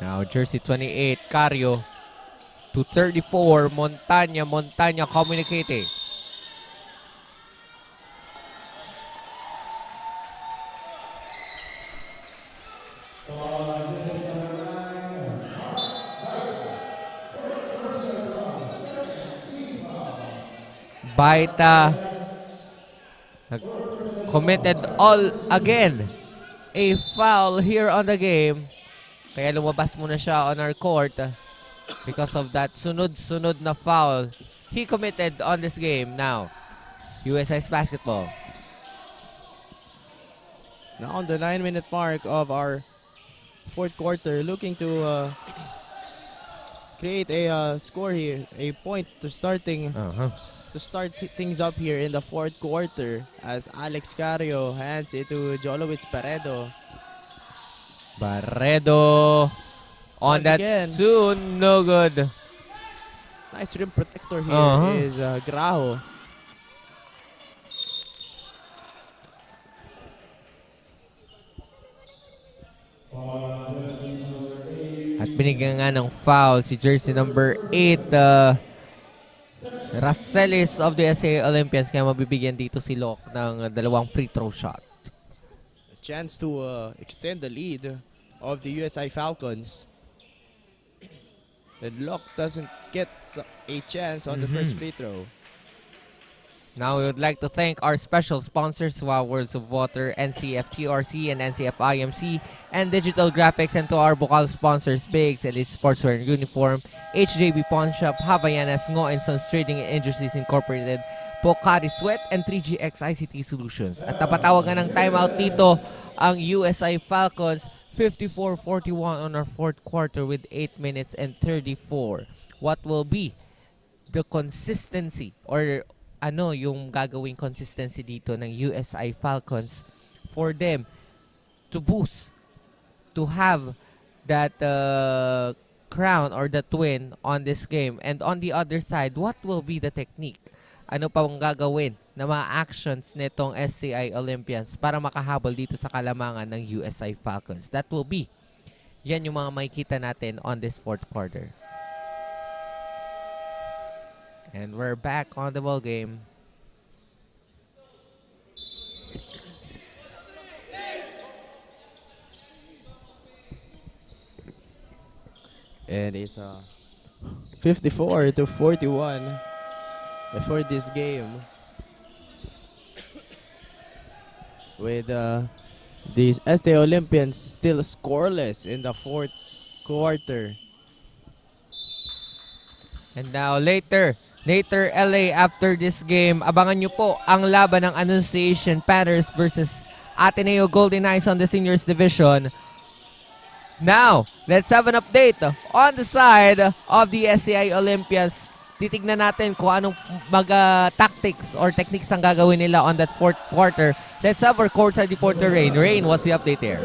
Now jersey 28, Cario. To 34, Montaña. Montaña communicating. Baita committed all again a foul here on the game. Kaya lumabas muna siya on our court because of that sunod-sunod na foul he committed on this game. Now, USI's basketball. Now on the 9-minute mark of our fourth quarter, looking to create a score here, a point to start things up here in the fourth quarter as Alex Cario hands it to Jolowitz Barredo. Barredo on Once that again. 2, no good. Nice rim protector here is Graho. At binigyan nga ng foul si jersey number 8, Racelis of the SA Olympians, kaya mabibigyan dito si Lok ng 2 free throw shot. A chance to extend the lead of the USI Falcons. And Locke doesn't get a chance on the first free throw. Now we would like to thank our special sponsors, Worlds of Water, NCF TRC and NCF IMC, and Digital Graphics, and to our Bucal sponsors, BMEG, Elite Sportswear and Uniform, HJB Pawn Shop, Havaianas, Ngo & Sons Trading and Industries Incorporated, Pocari Sweat, and 3GX ICT Solutions. At napatawagan ng timeout dito ang USI Falcons, 54-41 on our fourth quarter with 8 minutes and 34. What will be the consistency or ano yung gagawing consistency dito ng USI Falcons for them to boost, to have that crown or the win on this game? And on the other side, what will be the technique? Ano pa ang gagawin na mga actions nitong SCI Olympians para makahabol dito sa kalamangan ng USI Falcons? That will be, yan yung mga makikita natin on this fourth quarter. And we're back on the ball game. And it's 54 to 41 for this game. With these STA Olympians still scoreless in the fourth quarter. And now later LA after this game, abangan nyo po ang laban ng Annunciation Panthers versus Ateneo Golden Knights on the Seniors Division. Now, let's have an update on the side of the SCI Olympians. Titignan natin kung anong tactics or techniques ang gagawin nila on that fourth quarter. Let's have our courtside reporter, Rain. Rain, what's the update there?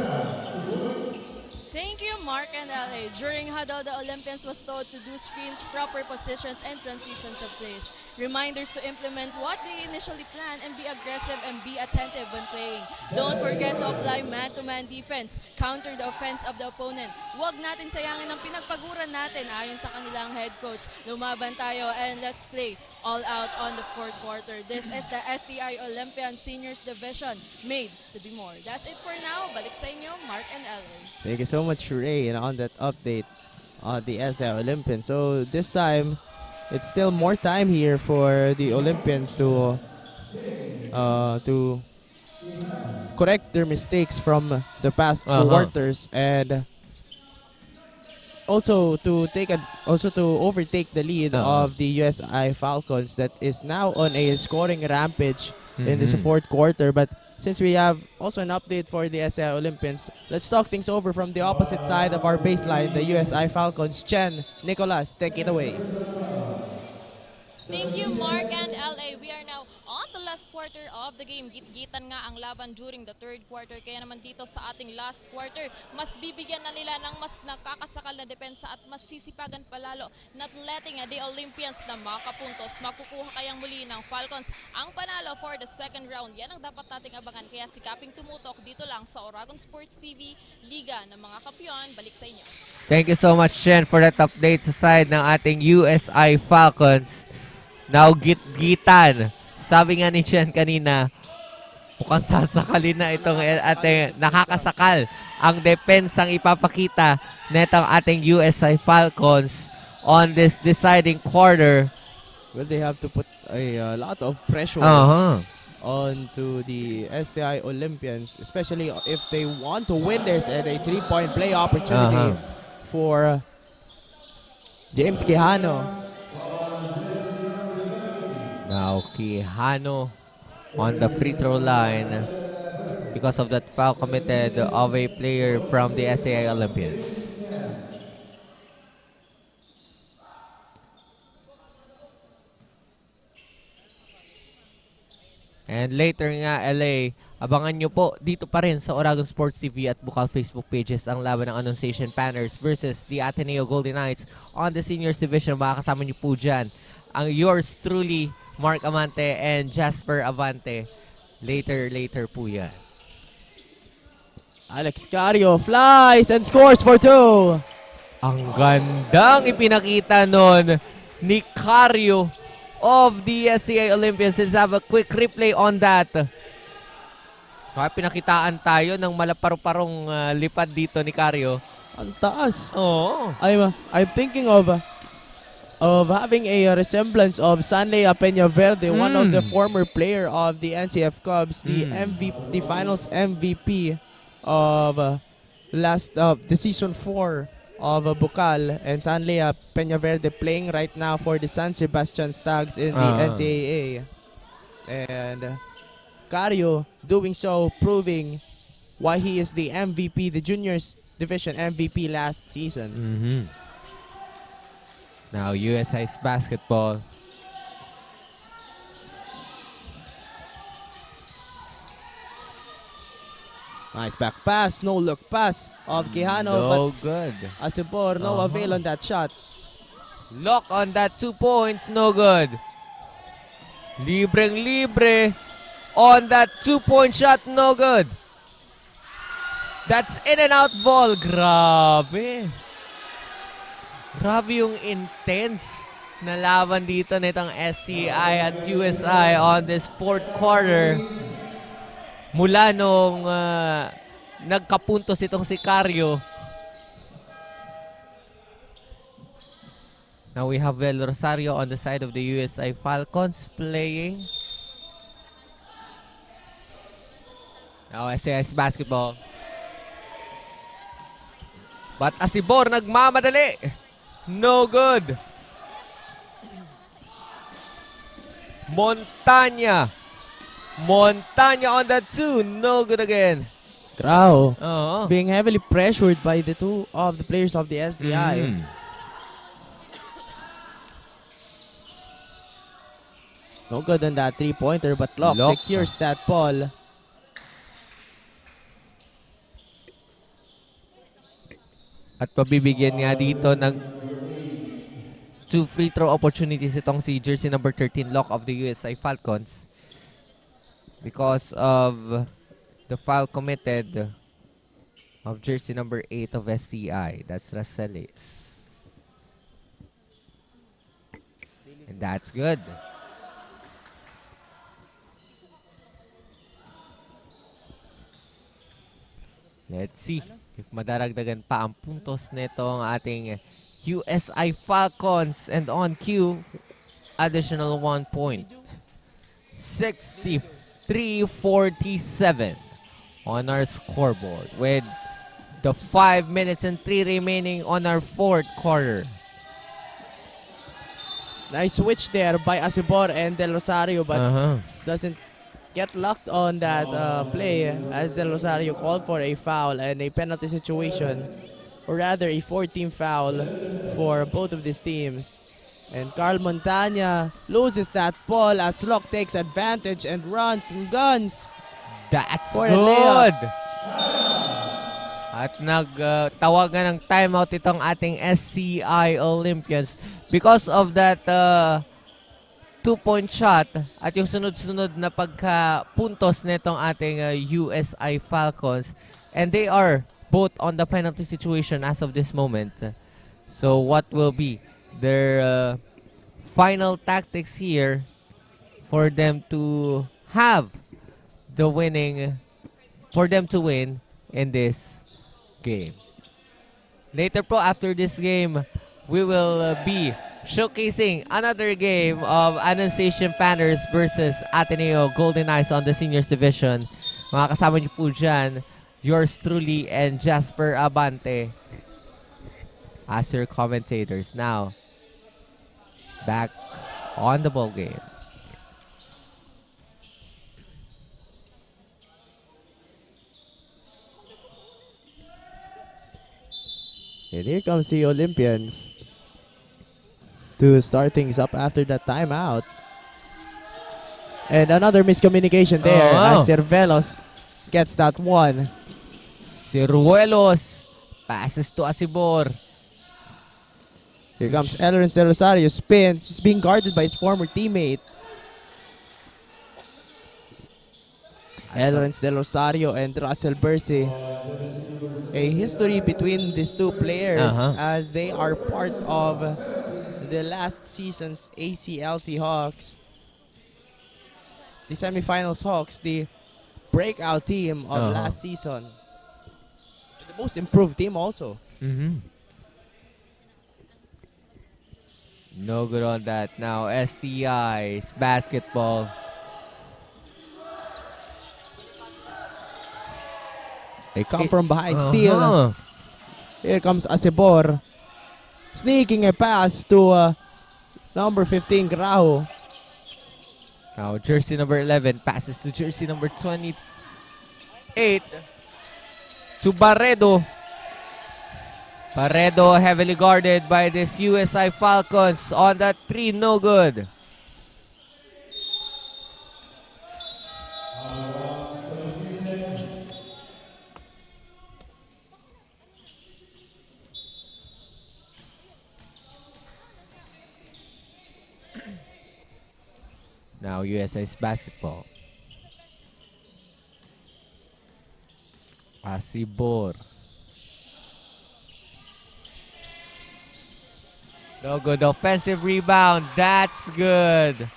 Thank you, Mark and LA. During huddle, the Olympians was told to do screens, proper positions, and transitions of plays. Reminders to implement what they initially planned and be aggressive and be attentive when playing. Don't forget to apply man-to-man defense. Counter the offense of the opponent. Huwag natin sayangin ang pinagpaguran natin ayon sa kanilang head coach. Lumaban tayo and let's play all out on the fourth quarter. This is the STI Olympian Seniors Division, made to be more. That's it for now. Balik sa inyo, Mark and Ellen. Thank you so much, Ray, on that update on the STI Olympians. So this time, it's still more time here for the Olympians to correct their mistakes from the past quarters, and also to overtake the lead of the USI Falcons that is now on a scoring rampage in this fourth quarter. But since we have also an update for the SI Olympians, let's talk things over from the opposite side of our baseline, the USI Falcons. Chen, Nicolas, take it away. Thank you, Mark and LA. We are now on the last quarter of the game. Git-gitan nga ang laban during the third quarter. Kaya naman dito sa ating last quarter, mas bibigyan na nila ng mas nakakasakal na depensa at mas sisipagan palalo, not letting the Olympians na makapuntos. Makukuha kayang muli ng Falcons ang panalo for the second round. Yan ang dapat nating abangan. Kaya sikaping tumutok dito lang sa Oragon Sports TV, Liga ng mga Kampiyon. Balik sa inyo. Thank you so much, Chen, for that update sa side ng ating USI Falcons. Now, git-gitan. Sabi nga ni Chen kanina, mukhang sasakalin na itong ating nakakasakal ang depensang ipapakita netong ating USI Falcons on this deciding quarter. Well, they have to put a lot of pressure onto the STI Olympians, especially if they want to win this at a three-point play opportunity for James Quijano. Now, Quijano on the free throw line because of that foul committed of a player from the SAI Olympians. And later nga, LA, abangan nyo po dito pa rin sa Oragon Sports TV at Bucal Facebook pages ang laban ng Annunciation Panthers versus the Ateneo Golden Knights on the Seniors Division. Makakasama nyo po dyan ang yours truly, Mark Amante and Jasper Avante. Later po yan. Alex Cario flies and scores for two. Ang gandang ipinakita nun ni Cario of the SCA Olympians. Let's have a quick replay on that. Kaya pinakitaan tayo ng malaparu-parong lipad dito ni Cario. Ang taas. Oo. I'm thinking of having a resemblance of Sanlea Peñaverde, one of the former player of the NCF Cubs, the the finals MVP of the season 4 of Bucal, and Sanlea Peñaverde playing right now for the San Sebastian Stags in the NCAA. And Cario doing so, proving why he is the MVP, the Juniors Division MVP last season. Now, USI's basketball. Nice back pass, no look pass of Quijano. No good. Asibor, no avail on that shot. Lock on that 2 points, no good. Libreng-libre on that 2-point shot, no good. That's in and out ball. Grabe. Grabe yung intense na laban dito nitong SCI at USI on this fourth quarter. Mula nung nagkapuntos itong si Cario. Now we have Del Rosario on the side of the USI Falcons playing. Now SAS basketball. But Asibor nagmamadali. No good. Montanya on the 2. No good again. Grau Being being heavily pressured by the two of the players of the SDI. No good on that three-pointer, but Locke secures that ball. At pabibigyan nga dito ng 2 free throw opportunities itong si jersey number 13 Locke of the USI Falcons because of the foul committed of jersey number 8 of STI. That's Racelis. And that's good. Let's see if madaragdagan pa ang puntos nito ang ating USI Falcons. And on cue, additional 1 point. 63-47 on our scoreboard with the 5 minutes and 3 remaining on our 4th quarter. Nice switch there by Asibor and Del Rosario, but doesn't get locked on that play as Del Rosario called for a foul and a penalty situation, or rather a 14 foul for both of these teams. And Carl Montana loses that ball as Locke takes advantage and runs and guns. That's for good! At nagtawagan ng timeout itong ating SCI Olympians because of that 2-point shot at yung sunod-sunod na pagkapuntos nitong ating USI Falcons. And they are both on the penalty situation as of this moment. So what will be their final tactics here for them to have the winning, for them to win in this game. Later po after this game, we will be showcasing another game of Annunciation Panthers versus Ateneo Golden Knights on the Seniors Division. Mga kasama niyo po dyan, yours truly and Jasper Abante as your commentators. Now, back on the ball game. And here comes the Olympians to start things up after that timeout. And another miscommunication there as Cervelos gets that one. Ciruelos passes to Asibor. Here comes Elrens Del Rosario, spins. He's being guarded by his former teammate. Elrens Del Rosario and Russell Bercy. A history between these two players as they are part of the last season's ACLC Hawks. The semifinals Hawks, the breakout team of last season. The most improved team also. No good on that. Now STI's basketball. They come from behind steal. Here comes Asibor. Sneaking a pass to number 15, Grau. Now jersey number 11 passes to jersey number 28 to Barredo. Barredo heavily guarded by this USI Falcons on that 3, no good. Now USI's basketball. Asibor. No good offensive rebound. That's good.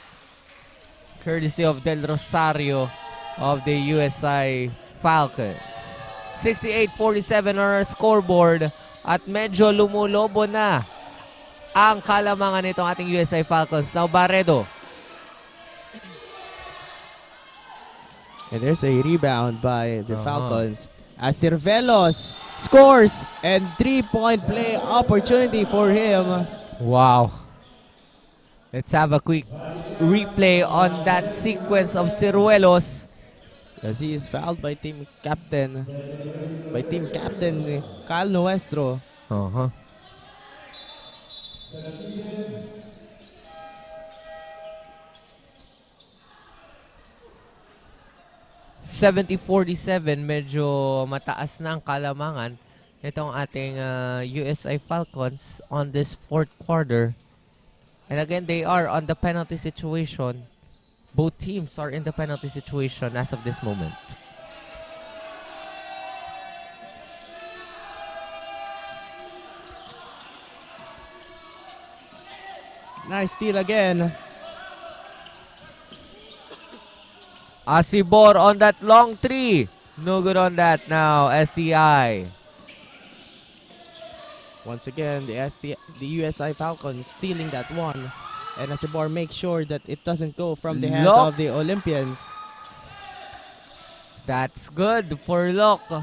Courtesy of Del Rosario of the USI Falcons. 68-47 on our scoreboard. At medyo lumulobo na ang kalamangan nitong ating USI Falcons. Now, Barredo. And there's a rebound by the Falcons. As Cervelos scores and 3-point play opportunity for him. Wow. Let's have a quick replay on that sequence of Ciruelos. As he is fouled by team captain Cal Nuestro. 70-47, medyo mataas na ang kalamangan itong ating USI Falcons on this fourth quarter. And again, they are on the penalty situation. Both teams are in the penalty situation as of this moment. Nice steal again. Asibor on that long three. No good on that now, SCI. Once again, the USI Falcons stealing that one. And Asibor makes sure that it doesn't go from the hands of the Olympians. That's good for Locke.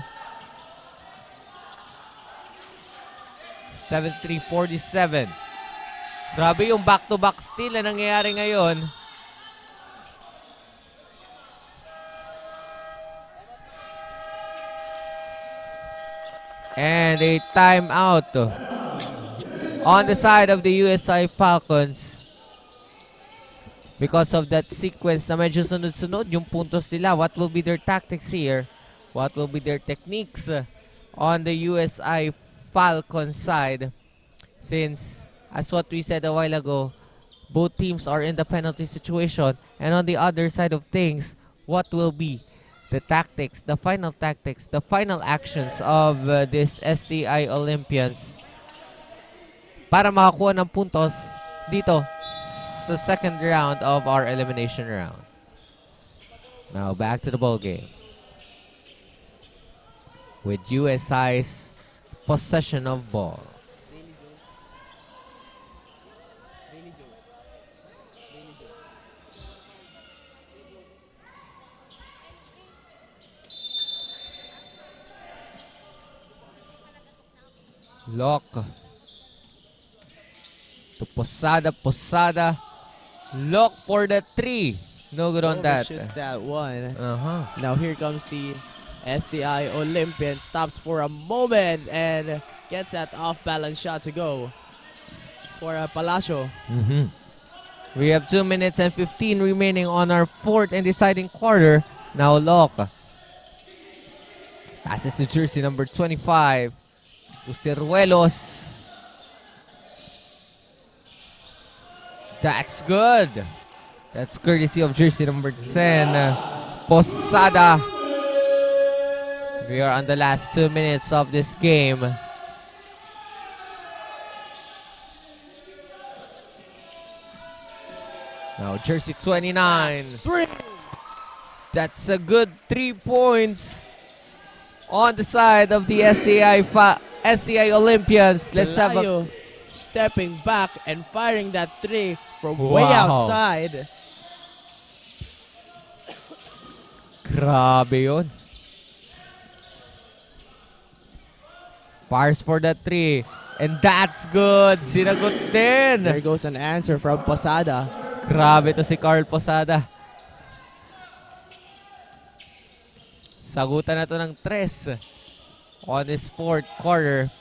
73-47. Grabe yung back-to-back steal na nangyayari ngayon. And a timeout on the side of the USI Falcons. Because of that sequence na medyo sunod-sunod yung puntos nila. What will be their tactics here? What will be their techniques on the USI Falcons side? Since, as what we said a while ago, both teams are in the penalty situation. And on the other side of things, what will be the tactics, the final actions of this STI Olympians para makakuha ng puntos dito sa second round of our elimination round. Now back to the ball game with USI's possession of ball. Lock to Posada. Lock for the three. No good on that. Shoots that one. Now here comes the STI Olympian. Stops for a moment and gets that off-balance shot to go for Palacio. We have 2 minutes and 15 remaining on our fourth and deciding quarter. Now Lock passes to jersey number 25. Ciruelos. That's good. That's courtesy of jersey number 10, Posada. We are on the last 2 minutes of this game. Now jersey 29. That's a good 3 points on the side of the SCI Olympians. Let's have a stepping back and firing that three from way outside. Grabe yun. Fires for the three. And that's good. Sinagot din. There goes an answer from Posada. Grabe to si Carl Posada. Sagutan na to ng 3 on this fourth quarter.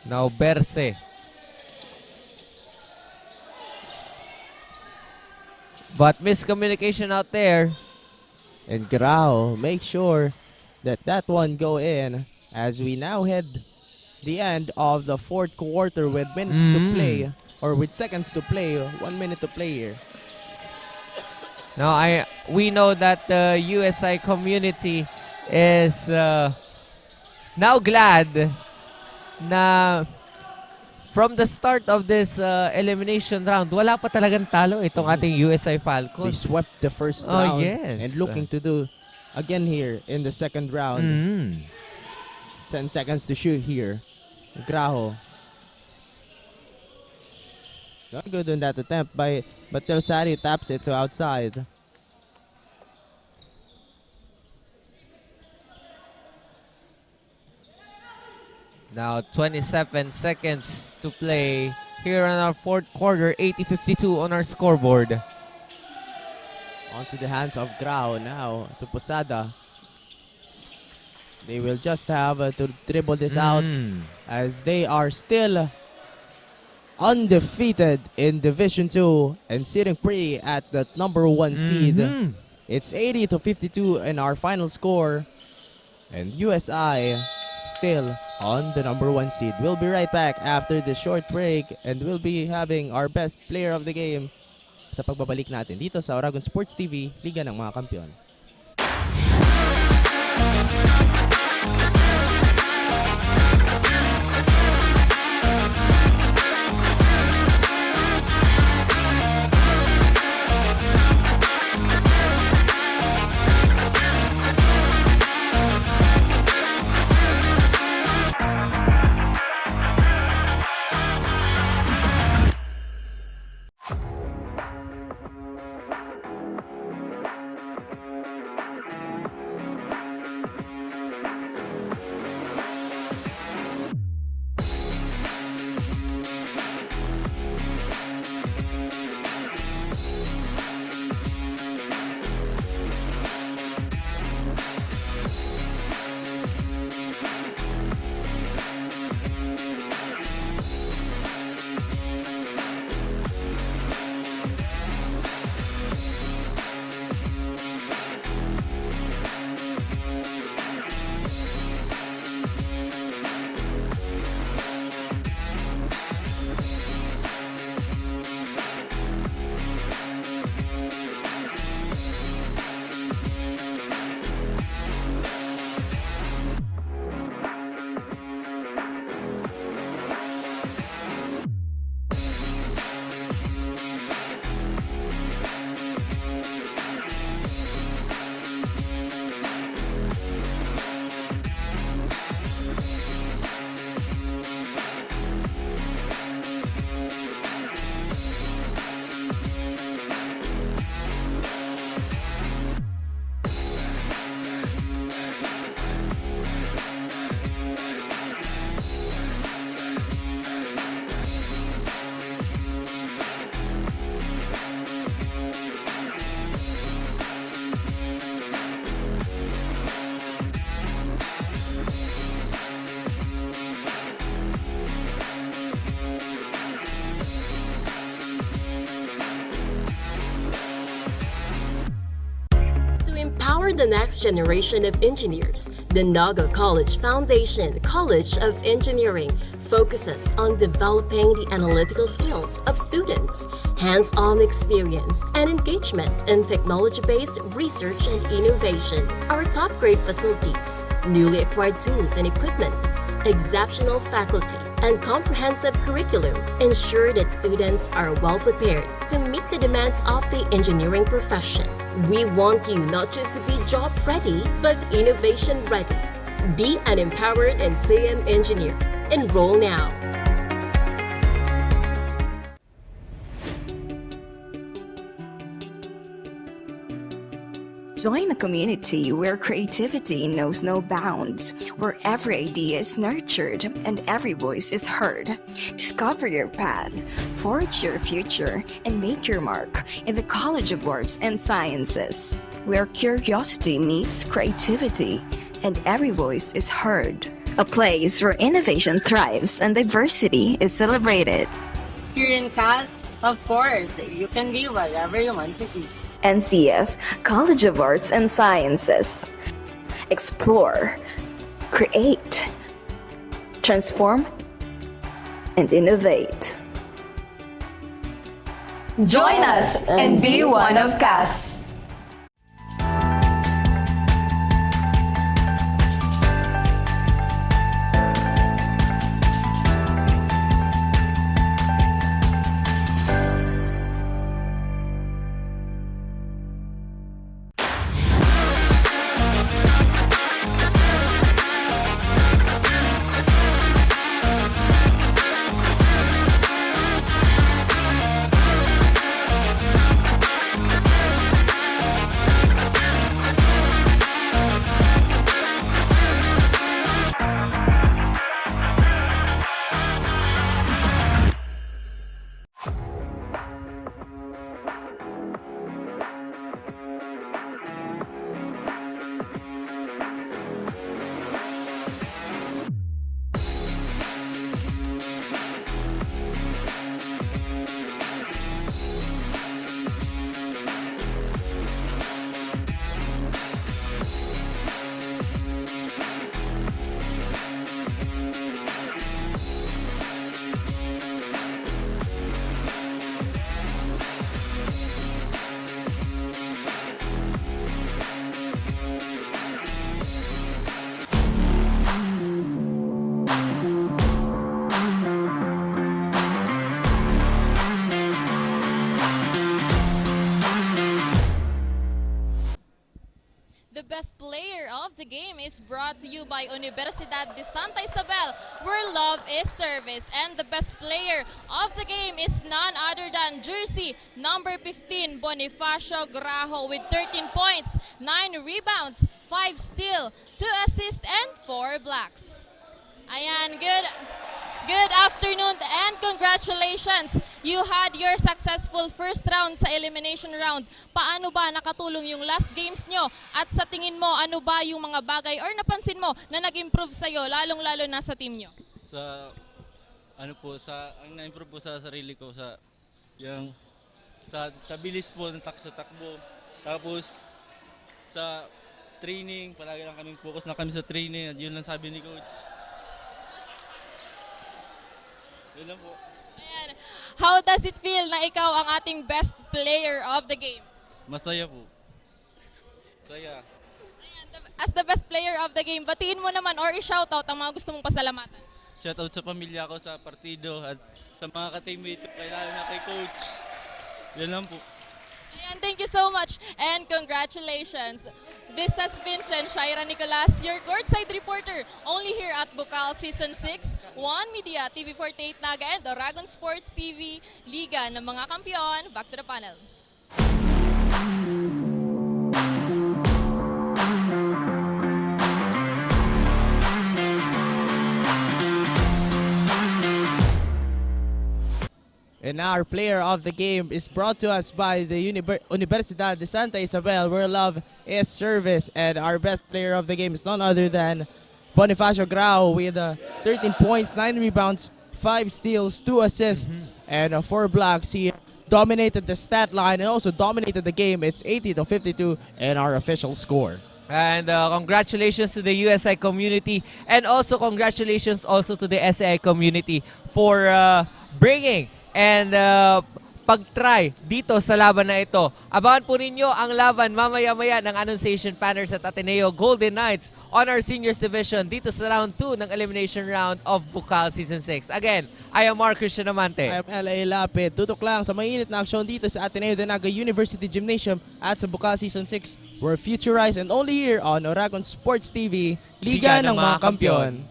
Now Berse. But miscommunication out there. And Grau make sure that that one go in as we now head the end of the fourth quarter with minutes to play, or with seconds to play. 1 minute to play here. Now we know that the USI community is now glad na from the start of this elimination round, wala pa talagang talo itong ating USI Falcons. They swept the first round yes. and looking to do again here in the second round. 10 seconds to shoot here. Graho. Not good on that attempt but Telsari taps it to outside. Now 27 seconds to play here in our fourth quarter. 80-52 on our scoreboard. Onto the hands of Grau now to Posada. They will just have to dribble this out as they are still undefeated in Division 2 and sitting pretty at the number 1 seed. It's 80-52 in our final score. And USI still on the number 1 seed. We'll be right back after this short break and we'll be having our best player of the game sa pagbabalik natin dito sa Oragon Sports TV, Liga ng mga Kampiyon. Empower the next generation of engineers. The Naga College Foundation College of Engineering focuses on developing the analytical skills of students, hands-on experience, and engagement in technology-based research and innovation. Our top-grade facilities, newly acquired tools and equipment, exceptional faculty, and comprehensive curriculum ensure that students are well prepared to meet the demands of the engineering profession. We want you not just to be job ready, but innovation ready. Be an empowered and CM engineer. Enroll now. Join a community where creativity knows no bounds, where every idea is nurtured and every voice is heard. Discover your path, forge your future, and make your mark in the College of Arts and Sciences, where curiosity meets creativity and every voice is heard. A place where innovation thrives and diversity is celebrated. Here in CAS, of course, you can be whatever you want to be. NCF College of Arts and Sciences. Explore, create, transform, and innovate. Join us and be one of CAS. the Game is brought to you by Unibersidad de Isabel, where love is service. And the best player of the game is none other than jersey number 15, Bonifacio Graho, with 13 points, 9 rebounds, 5 steal, 2 assists, and 4 blocks. Ayan, good afternoon and congratulations. You had your successful first round sa elimination round. Paano ba nakatulong yung last games nyo? At sa tingin mo, ano ba yung mga bagay or napansin mo na nag-improve sa'yo, lalong-lalo na sa team nyo? Ang na-improve po sa sarili ko sa bilis po ng sa takbo. Tapos sa training, palagi lang kami focus na kami sa training at yun lang sabi ni coach. Yun lang po. Ayan. How does it feel na ikaw ang ating best player of the game? Masaya po. Masaya. Ayan, as the best player of the game, batiin mo naman or i-shoutout ang mga gusto mong pasalamatan. Shoutout sa pamilya ko sa partido at sa mga ka-teammate ko, kailangan na kay coach. Yun lang po. Ayan, thank you so much and congratulations. This has been Shaira Nicolas, your courtside reporter, only here at Bucal Season 6, One Media, TV48 Naga, and Oragon Sports TV, Liga ng mga Kampiyon. Back to the panel. And our player of the game is brought to us by the Universidad de Isabel, where love is service. And our best player of the game is none other than Bonifacio Grau with 13 points, 9 rebounds, 5 steals, 2 assists, and 4 blocks. He dominated the stat line and also dominated the game. It's 80-52 in our official score. And congratulations to the USI community, and also congratulations also to the SAI community for bringing and pag-try dito sa laban na ito. Abangan po ninyo ang laban mamaya-maya ng Annunciation Panners at Ateneo Golden Knights on our Seniors Division dito sa Round 2 ng Elimination Round of Bucal Season 6. Again, I am Mark Christian Amante. I am LA Lapid. Tutok lang sa mainit na aksyon dito sa Ateneo de Naga University Gymnasium at sa Bucal Season 6. We're futurized and only here on Oragon Sports TV, Liga ng mga Kampiyon.